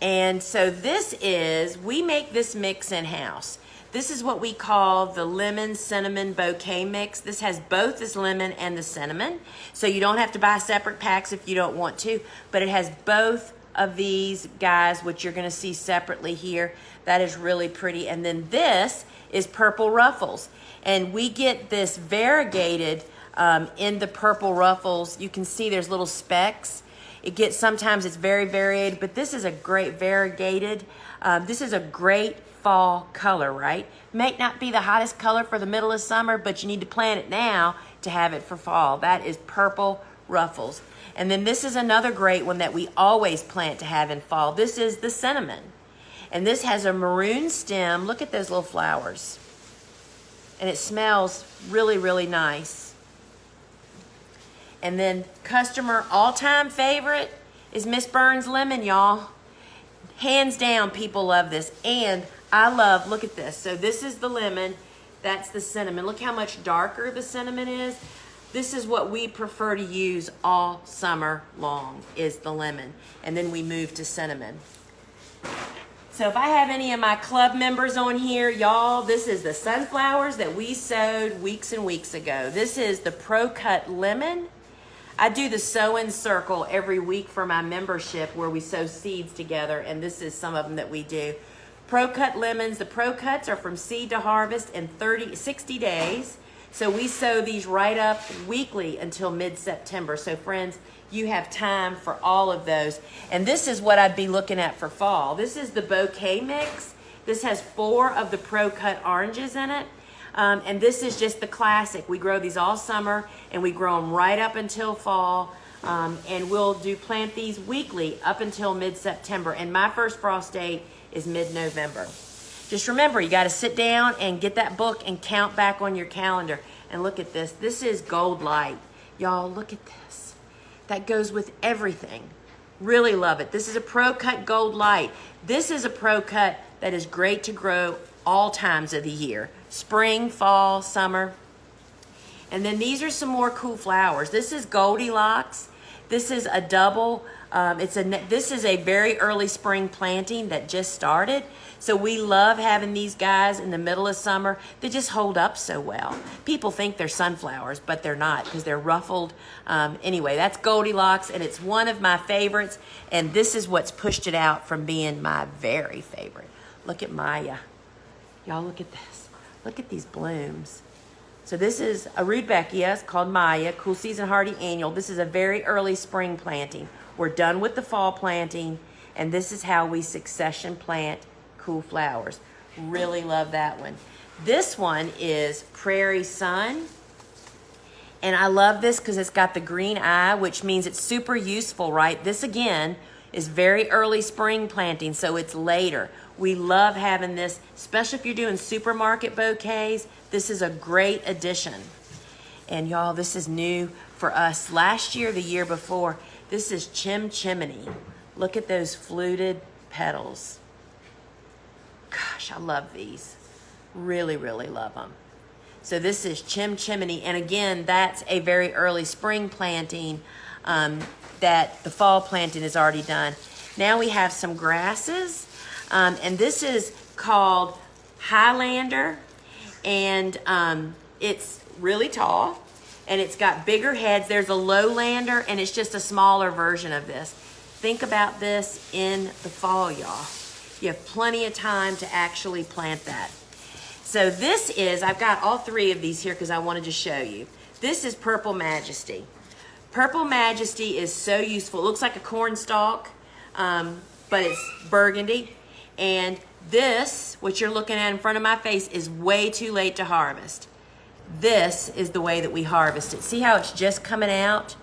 And so we make this mix in-house. This is what we call the lemon cinnamon bouquet mix. This has both this lemon and the cinnamon. So you don't have to buy separate packs if you don't want to, but it has both of these guys, which you're gonna see separately here. That is really pretty. And then this is purple ruffles. And we get this variegated in the purple ruffles. You can see there's little specks. Sometimes it's very varied, but this is a great variegated. This is a great fall color, right? May not be the hottest color for the middle of summer, but you need to plant it now to have it for fall. That is purple ruffles. And then this is another great one that we always plant to have in fall. This is the cinnamon. And this has a maroon stem. Look at those little flowers. And it smells really, really nice. And then customer all-time favorite is Miss Burns Lemon, y'all. Hands down, people love this. And I love, look at this. So this is the lemon, that's the cinnamon. Look how much darker the cinnamon is. This is what we prefer to use all summer long, is the lemon. And then we move to cinnamon. So if I have any of my club members on here, y'all, this is the sunflowers that we sowed weeks and weeks ago. This is the Pro Cut Lemon. I do the sow-in circle every week for my membership where we sow seeds together, and this is some of them that we do. Pro Cut lemons. The Pro Cuts are from seed to harvest in 60 days. So we sow these right up weekly until mid-September. So friends, you have time for all of those. And this is what I'd be looking at for fall. This is the bouquet mix. This has 4 of the Pro Cut oranges in it. And this is just the classic. We grow these all summer and we grow them right up until fall. And we'll plant these weekly up until mid-September. And my first frost date is mid-November. Just remember, you got to sit down and get that book and count back on your calendar. And look at this. This is Gold Light. Y'all, look at this. That goes with everything. Really love it. This is a Pro Cut Gold Light. This is a Pro Cut that is great to grow all times of the year. Spring, fall, summer. And then these are some more cool flowers. This is Goldilocks. This is a double. This is a very early spring planting that just started. So we love having these guys in the middle of summer. They just hold up so well. People think they're sunflowers, but they're not because they're ruffled. Anyway, that's Goldilocks, and it's one of my favorites. And this is what's pushed it out from being my very favorite. Look at Maya. Y'all look at this. Look at these blooms. So this is a Rudbeckia. It's called Maya, Cool Season Hardy Annual. This is a very early spring planting. We're done with the fall planting, and this is how we succession plant cool flowers. Really love that one. This one is Prairie Sun, and I love this because it's got the green eye, which means it's super useful, right? This, again, is very early spring planting, so it's later. We love having this, especially if you're doing supermarket bouquets. This is a great addition. And y'all, this is new for us. Last year, the year before, this is Chimney. Look at those fluted petals. Gosh, I love these. Really, really love them. So this is Chimney. And again, that's a very early spring planting that the fall planting is already done. Now we have some grasses. And this is called Highlander. And it's really tall. And it's got bigger heads. There's a lowlander, and it's just a smaller version of this. Think about this in the fall, y'all. You have plenty of time to actually plant that. So this is, I've got all 3 of these here because I wanted to show you. This is Purple Majesty. Purple Majesty is so useful. It looks like a corn stalk, but it's burgundy. And This, what you're looking at in front of my face, is way too late to harvest. This is the way that we harvest it. See how it's just coming out?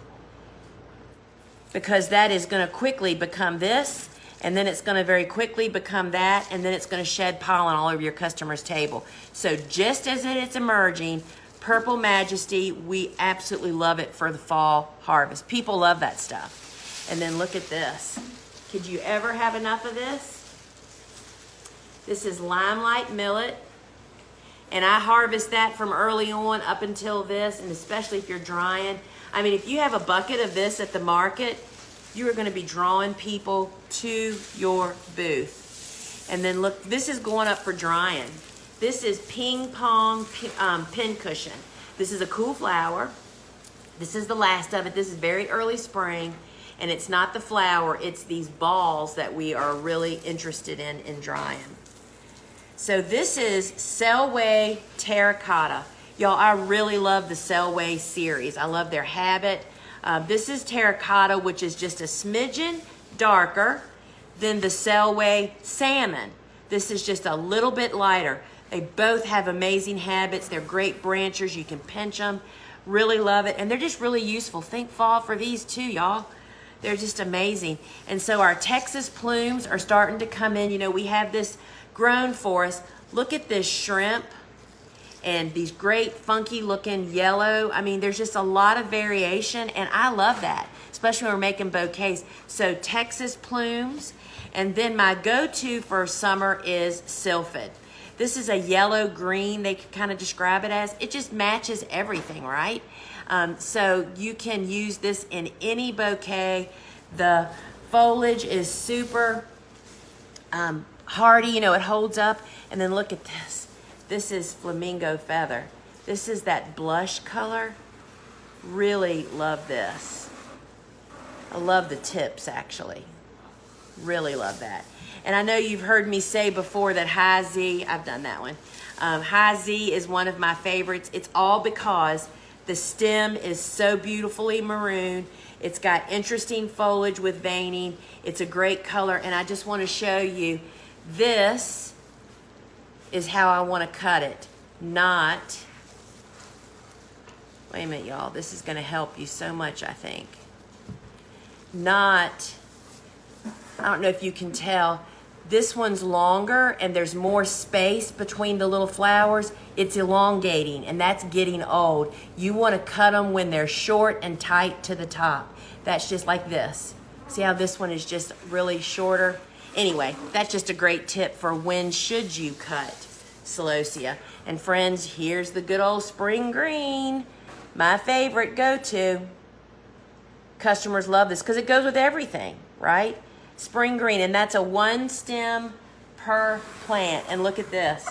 Because that is going to quickly become this, and then it's going to very quickly become that, and then it's going to shed pollen all over your customer's table. So just as it's emerging, Purple Majesty, we absolutely love it for the fall harvest. People love that stuff. And then look at this. Could you ever have enough of this? This is Limelight Millet. And I harvest that from early on up until this, and especially if you're drying. I mean, if you have a bucket of this at the market, you are going to be drawing people to your booth. And then look, this is going up for drying. This is Ping Pong Pin Cushion. This is a cool flower. This is the last of it. This is very early spring, and it's not the flower, it's these balls that we are really interested in drying. So this is Selway Terracotta. Y'all, I really love the Selway series. I love their habit. This is Terracotta, which is just a smidgen darker than the Selway Salmon. This is just a little bit lighter. They both have amazing habits. They're great branchers. You can pinch them. Really love it. And they're just really useful. Think fall for these too, y'all. They're just amazing. And so our Texas plumes are starting to come in. You know, we have this grown for us. Look at this shrimp and these great funky looking yellow. I mean, there's just a lot of variation, and I love that, especially when we're making bouquets. So Texas plumes. And then my go-to for summer is sylphid. This is a yellow green, they could kind of describe it as. It just matches everything, right? So you can use this in any bouquet. The foliage is super hardy, you know, it holds up. And then look at this. This is flamingo feather. This is that blush color. Really love this. I love the tips, actually. Really love that. And I know you've heard me say before that High Z, I've done that one. High Z is one of my favorites. It's all because the stem is so beautifully maroon. It's got interesting foliage with veining. It's a great color, and I just want to show you, this is how I want to cut it. Not, wait a minute, y'all. This is going to help you so much, I think. Not, I don't know if you can tell, this one's longer and there's more space between the little flowers. It's elongating, and that's getting old. You want to cut them when they're short and tight to the top. That's just like this. See how this one is just really shorter? Anyway, that's just a great tip for when should you cut celosia. And friends, here's the good old spring green. My favorite go-to. Customers love this because it goes with everything, right? Spring green, and that's a 1 stem per plant. And look at this.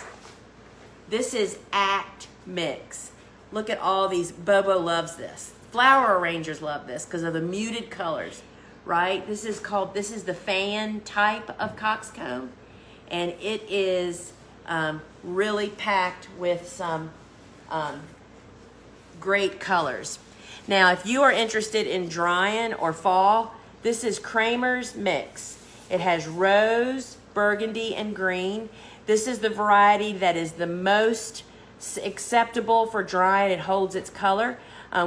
This is Act Mix. Look at all these. Bobo loves this. Flower arrangers love this because of the muted colors, right? This is the fan type of coxcomb, and it is really packed with some great colors. Now, if you are interested in drying or fall, this is Kramer's Mix. It has rose, burgundy, and green. This is the variety that is the most acceptable for drying. It holds its color.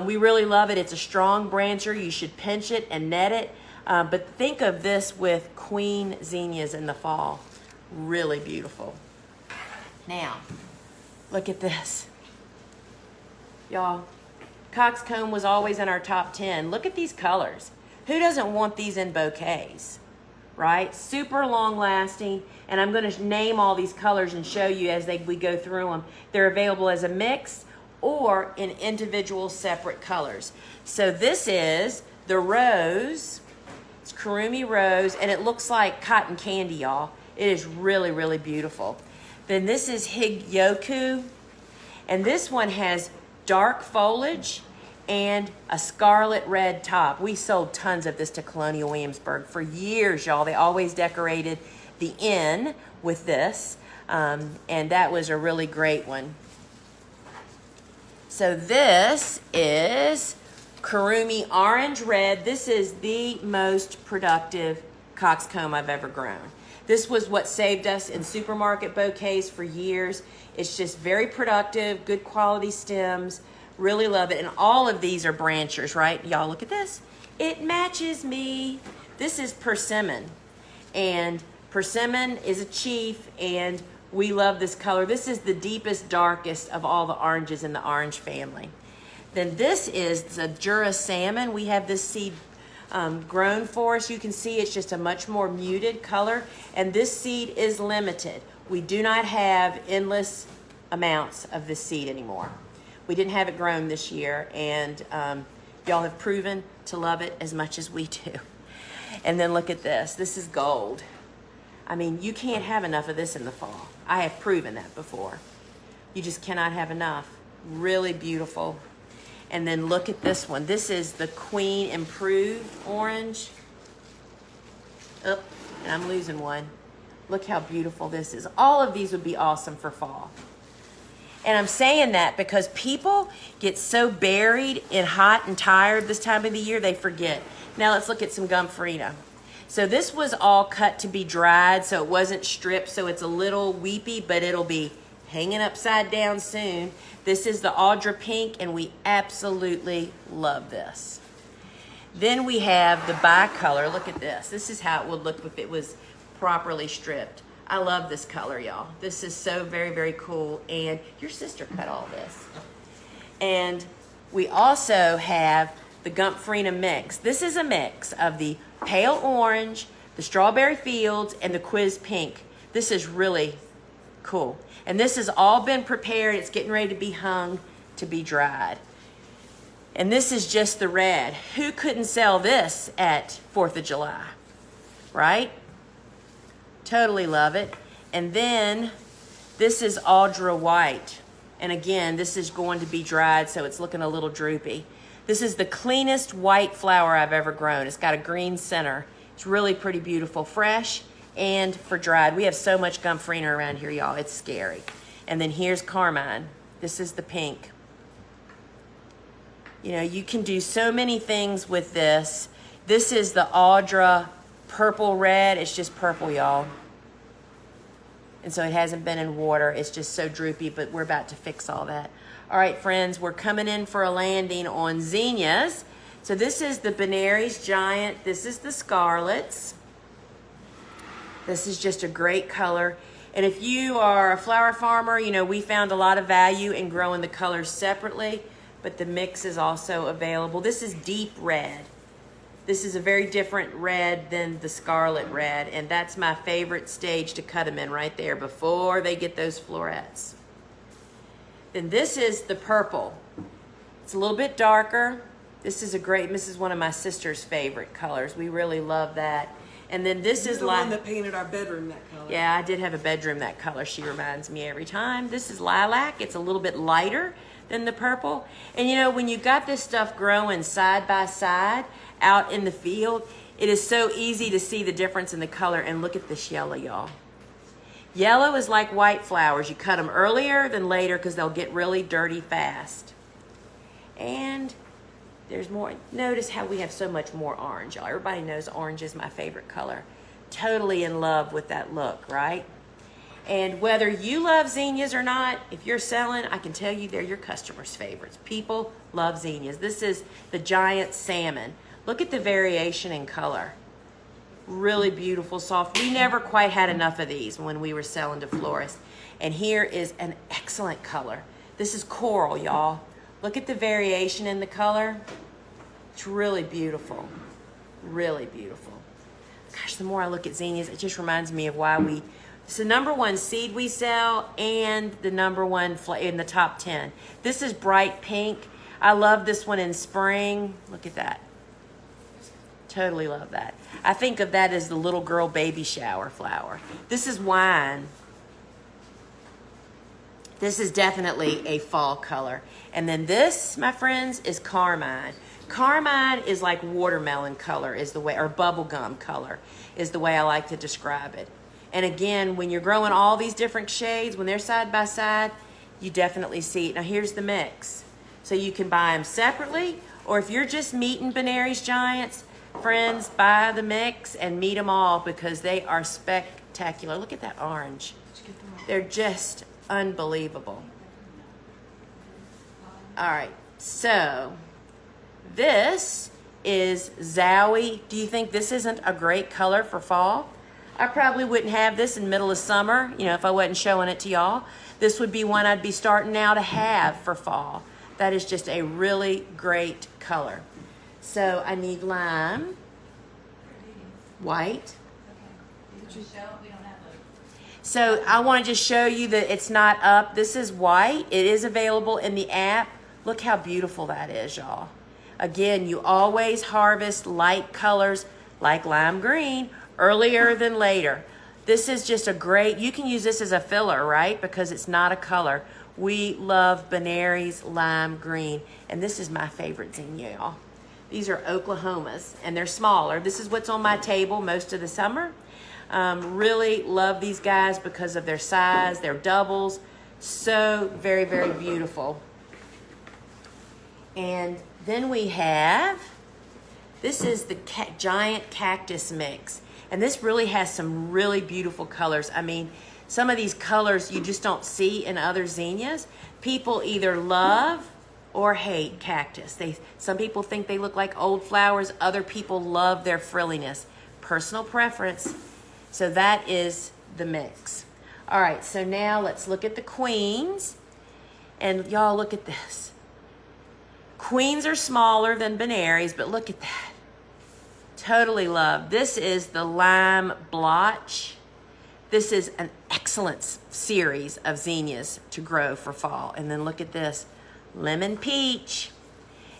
We really love it. It's a strong brancher. You should pinch it and net it. But think of this with queen zinnias in the fall. Really beautiful. Now, look at this. Y'all, coxcomb was always in our top 10. Look at these colors. Who doesn't want these in bouquets, right? Super long lasting, and I'm going to name all these colors and show you as we go through them. They're available as a mix or in individual separate colors. So this is the rose. It's Kurumi Rose, and it looks like cotton candy, y'all. It is really, really beautiful. Then this is Higyoku, and this one has dark foliage and a scarlet red top. We sold tons of this to Colonial Williamsburg for years, y'all. They always decorated the inn with this, and that was a really great one. So this is Kurumi Orange Red. This is the most productive coxcomb I've ever grown. This was what saved us in supermarket bouquets for years. It's just very productive, good quality stems. Really love it. And all of these are branchers, right? Y'all look at this. It matches me. This is persimmon. And persimmon is a chief, and we love this color. This is the deepest, darkest of all the oranges in the orange family. Then this is the Jura salmon. We have this seed grown for us. You can see it's just a much more muted color, and this seed is limited. We do not have endless amounts of this seed anymore. We didn't have it grown this year, and y'all have proven to love it as much as we do. And then look at this. This is gold. I mean, you can't have enough of this in the fall. I have proven that before. You just cannot have enough. Really beautiful. And then look at this one. This is the Queen Improved Orange. Oh, and I'm losing one. Look how beautiful this is. All of these would be awesome for fall. And I'm saying that because people get so buried in hot and tired this time of the year, they forget. Now let's look at some Gumfarina. So this was all cut to be dried, so it wasn't stripped, so it's a little weepy, but it'll be hanging upside down soon. This is the Audra Pink, and we absolutely love this. Then we have the bicolor. Look at this. This is how it would look if it was properly stripped. I love this color, y'all. This is so very, very cool, and your sister cut all this. And we also have the Gumfarina mix. This is a mix of the pale orange, the strawberry fields, and the quiz pink. This is really cool. And this has all been prepared. It's getting ready to be hung to be dried. And this is just the red. Who couldn't sell this at 4th of July, right? Totally love it. And then this is Audra White. And again, this is going to be dried, so it's looking a little droopy. This is the cleanest white flower I've ever grown. It's got a green center. It's really pretty beautiful, fresh and for dried. We have so much Gumfarina around here, y'all. It's scary. And then here's Carmine. This is the pink. You know, you can do so many things with this. This is the Audra Purple Red. It's just purple, y'all. And so it hasn't been in water. It's just so droopy, but we're about to fix all that. All right, friends, we're coming in for a landing on zinnias. So this is the Benary's Giant. This is the Scarlets. This is just a great color. And if you are a flower farmer, you know, we found a lot of value in growing the colors separately, but the mix is also available. This is deep red. This is a very different red than the Scarlet Red, and that's my favorite stage to cut them in right there before they get those florets. Then this is the purple. It's a little bit darker. This is one of my sister's favorite colors. We really love that. And then this is the one that painted our bedroom that color. Yeah, I did have a bedroom that color. She reminds me every time. This is lilac. It's a little bit lighter than the purple. And you know, when you got this stuff growing side by side out in the field, it is so easy to see the difference in the color. And look at this yellow, y'all. Yellow is like white flowers. You cut them earlier than later because they'll get really dirty fast. And there's more. Notice how we have so much more orange, y'all. Everybody knows orange is my favorite color. Totally in love with that look, right? And whether you love zinnias or not, if you're selling, I can tell you they're your customers' favorites. People love zinnias. This is the Giant Salmon. Look at the variation in color. Really beautiful, soft. We never quite had enough of these when we were selling to Florist. And here is an excellent color. This is coral, y'all. Look at the variation in the color. It's really beautiful. Really beautiful. Gosh, the more I look at zinnias, it just reminds me of why it's the #1 seed we sell and the #1 in the top 10. This is bright pink. I love this one in spring. Look at that. Totally love that. I think of that as the little girl baby shower flower. This is wine. This is definitely a fall color. And then this, my friends, is carmine. Carmine is like watermelon color is the way, or bubblegum color is the way I like to describe it. And again, when you're growing all these different shades, when they're side by side, you definitely see it. Now here's the mix. So you can buy them separately, or if you're just meeting Benary's Giants, friends, buy the mix and meet them all because they are spectacular. spectacular. Look at that orange. They're just unbelievable. All right, so this is Zowie. Do you think this isn't a great color for fall? I probably wouldn't have this in middle of summer, you know, if I wasn't showing it to y'all. This would be one I'd be starting now to have for fall. That is just a really great color. So I need lime, white. So I want to just show you that it's not up. This is white. It is available in the app. Look how beautiful that is, y'all. Again, you always harvest light colors like lime green earlier than later. This is just a great, you can use this as a filler, right? Because it's not a color. We love Benary's lime green, and this is my favorite zinnia, y'all. These are Oklahomas, and they're smaller. This is what's on my table most of the summer. Really love these guys because of their size, their doubles. So very, very beautiful. And then we have, this is the giant cactus mix. And this really has some really beautiful colors. I mean, some of these colors you just don't see in other zinnias. People either love or hate cactus. Some people think they look like old flowers. Other people love their frilliness. Personal preference. So that is the mix. All right, so now let's look at the queens. And y'all look at this. Queens are smaller than Benary's, but look at that. Totally love. This is the lime blotch. This is an excellent series of zinnias to grow for fall. And then look at this, lemon peach.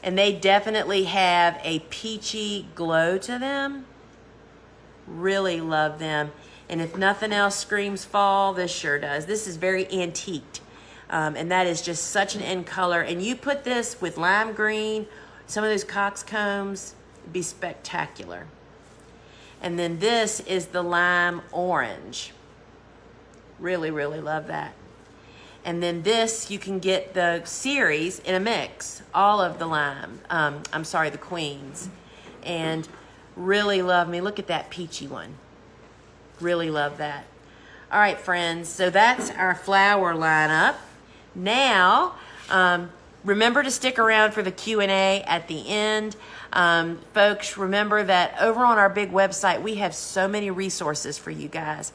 And they definitely have a peachy glow to them. Really love them. And if nothing else screams fall, this sure does. This is very antiqued. And that is just such an in color. And you put this with lime green, some of those coxcombs, it'd be spectacular. And then this is the lime orange. Really, really love that. And then this, you can get the series in a mix, all of the lime, the queens. And really love me. Look at that peachy one. Really love that. All right, friends, so that's our flower lineup. Now, remember to stick around for the Q&A at the end. Folks, remember that over on our big website, we have so many resources for you guys.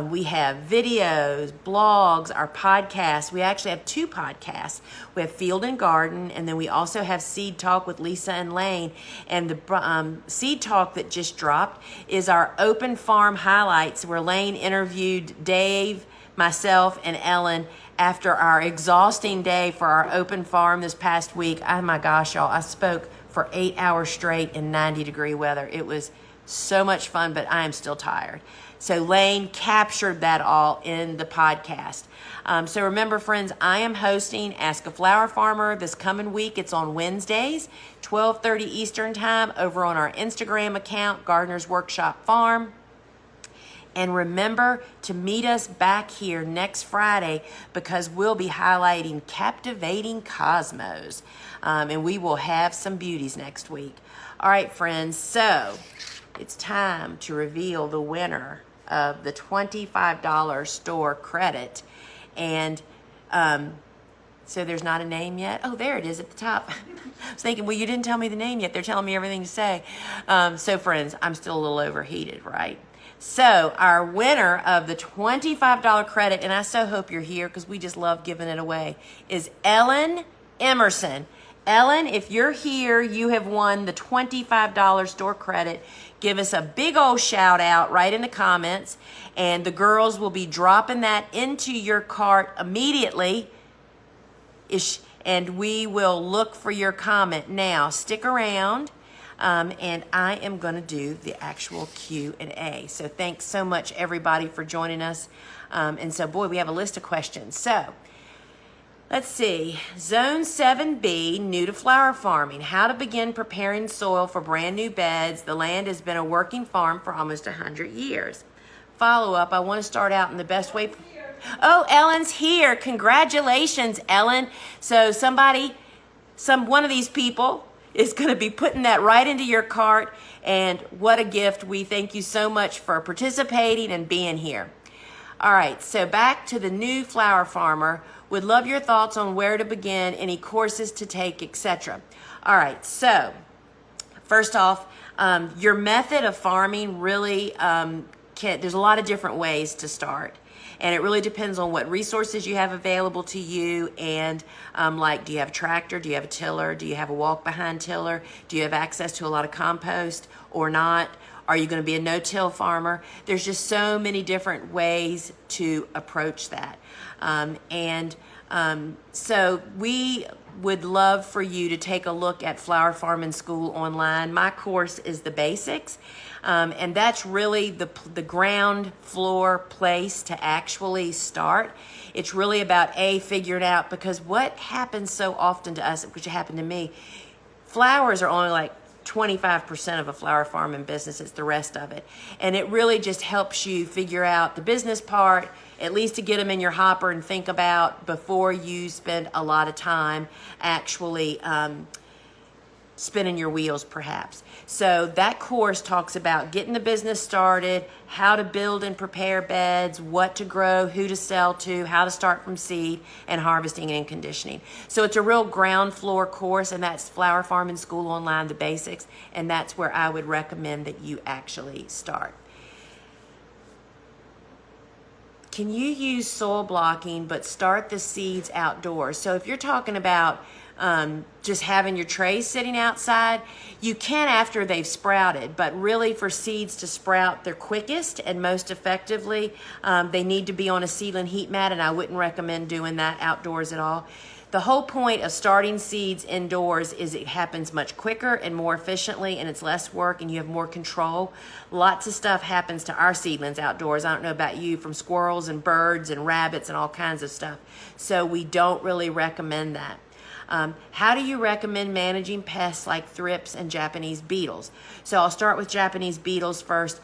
We have videos, blogs, our podcasts. We actually have 2 podcasts. We have Field and Garden, and then we also have Seed Talk with Lisa and Lane. And the Seed Talk that just dropped is our open farm highlights, where Lane interviewed Dave, myself, and Ellen after our exhausting day for our open farm this past week. Oh my gosh, y'all, I spoke for 8 hours straight in 90-degree weather. It was so much fun, but I am still tired. So Lane captured that all in the podcast. So remember, friends, I am hosting Ask a Flower Farmer this coming week. It's on Wednesdays, 12:30 Eastern Time, over on our Instagram account, Gardener's Workshop Farm. And remember to meet us back here next Friday, because we'll be highlighting captivating cosmos. And we will have some beauties next week. All right, friends, so it's time to reveal the winner of the $25 store credit. And so there's not a name yet. Oh, there it is at the top. I was thinking, well, you didn't tell me the name yet. They're telling me everything to say. So, friends, I'm still a little overheated, right? So our winner of the $25 credit, and I so hope you're here because we just love giving it away, is Ellen Emerson. Ellen, if you're here, you have won the $25 store credit. Give us a big old shout out right in the comments, and the girls will be dropping that into your cart immediately. And we will look for your comment. Now, stick around. And I am going to do the actual Q&A. So thanks so much, everybody, for joining us. And so, boy, we have a list of questions. So let's see. Zone 7B, new to flower farming. How to begin preparing soil for brand new beds. The land has been a working farm for almost 100 years. Follow up, I want to start out in the best way. Oh, Ellen's here. Congratulations, Ellen. So one of these people is going to be putting that right into your cart. And what a gift. We thank you so much for participating and being here. All right, so back to the new flower farmer. Would love your thoughts on where to begin, any courses to take, etc. All right, so first off, your method of farming really there's a lot of different ways to start. And it really depends on what resources you have available to you. And like, do you have a tractor? Do you have a tiller? Do you have a walk-behind tiller? Do you have access to a lot of compost or not? Are you going to be a no-till farmer? There's just so many different ways to approach that. So we would love for you to take a look at Flower Farming School online. My course is the basics. And that's really the ground floor place to actually start. It's really about figuring out, because what happens so often to us, which happened to me, flowers are only like 25% of a flower farming business. It's the rest of it. And it really just helps you figure out the business part, at least to get them in your hopper and think about before you spend a lot of time actually spinning your wheels, perhaps. So that course talks about getting the business started, how to build and prepare beds, what to grow, who to sell to, how to start from seed, and harvesting and conditioning. So it's a real ground floor course, and that's Flower Farming School online, the basics, and that's where I would recommend that you actually start. Can you use soil blocking but start the seeds outdoors? So if you're talking about just having your trays sitting outside, you can after they've sprouted, but really for seeds to sprout their quickest and most effectively, they need to be on a seedling heat mat, and I wouldn't recommend doing that outdoors at all. The whole point of starting seeds indoors is it happens much quicker and more efficiently, and it's less work and you have more control. Lots of stuff happens to our seedlings outdoors. I don't know about you, from squirrels and birds and rabbits and all kinds of stuff. So we don't really recommend that. How do you recommend managing pests like thrips and Japanese beetles? So I'll start with Japanese beetles first.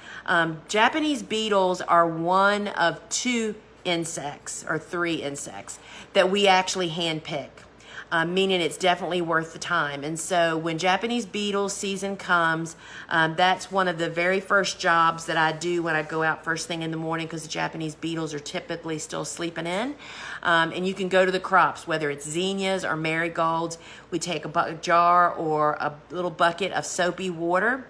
Japanese beetles are one of 2 insects or 3 insects that we actually hand pick, meaning it's definitely worth the time. And so when Japanese beetle season comes, that's one of the very first jobs that I do when I go out first thing in the morning, because the Japanese beetles are typically still sleeping in. And you can go to the crops, whether it's zinnias or marigolds. We take a jar or a little bucket of soapy water,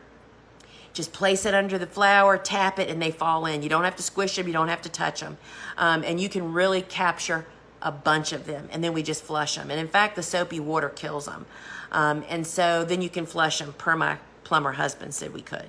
just place it under the flower, tap it, and they fall in. You don't have to squish them. You don't have to touch them. And you can really capture a bunch of them, and then we just flush them. And in fact, the soapy water kills them. And so then you can flush them, per my plumber husband said we could.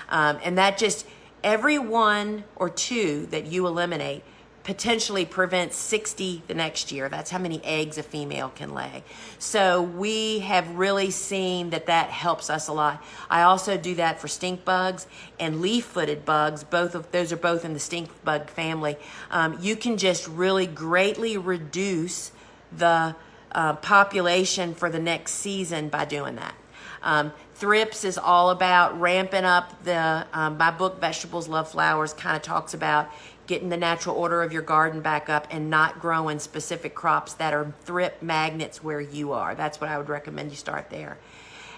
And that just, every 1 or 2 that you eliminate potentially prevents 60 the next year. That's how many eggs a female can lay. So we have really seen that that helps us a lot. I also do that for stink bugs and leaf-footed bugs. Both of those are both in the stink bug family. You can just really greatly reduce the population for the next season by doing that. Thrips is all about ramping up the, my book, Vegetables Love Flowers, kind of talks about getting the natural order of your garden back up and not growing specific crops that are thrip magnets where you are. That's what I would recommend you start there.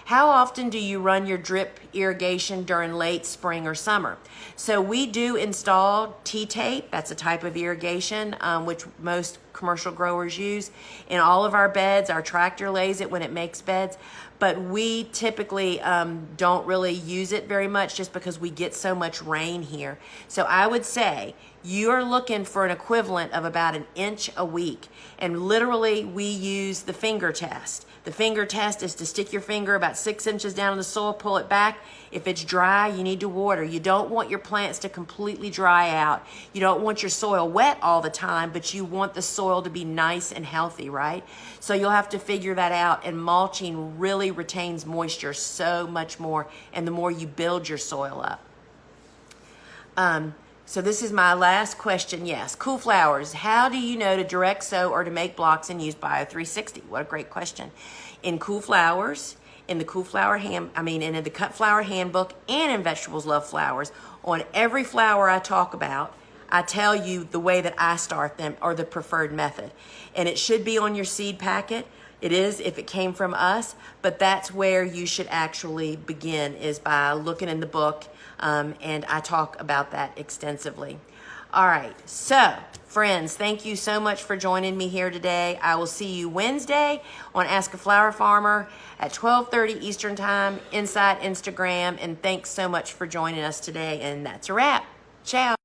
How often do you run your drip irrigation during late spring or summer? So we do install T-tape. That's a type of irrigation which most commercial growers use in all of our beds. Our tractor lays it when it makes beds, but we typically don't really use it very much just because we get so much rain here. So I would say you're looking for an equivalent of about 1 inch a week. And literally we use the finger test. The finger test is to stick your finger about 6 inches down in the soil, pull it back. If it's dry, you need to water. You don't want your plants to completely dry out. You don't want your soil wet all the time, but you want the soil to be nice and healthy, right? So you'll have to figure that out, and mulching really retains moisture so much more, and the more you build your soil up. So this is my last question. Yes, cool flowers. How do you know to direct sow or to make blocks and use Bio 360? What a great question. In Cool Flowers, in the Cool Flower in the Cut Flower Handbook, and in Vegetables Love Flowers, on every flower I talk about, I tell you the way that I start them, or the preferred method. And it should be on your seed packet. It is if it came from us, but that's where you should actually begin, is by looking in the book, and I talk about that extensively. All right, so friends, thank you so much for joining me here today. I will see you Wednesday on Ask a Flower Farmer at 12:30 Eastern Time inside Instagram, and thanks so much for joining us today, and that's a wrap. Ciao.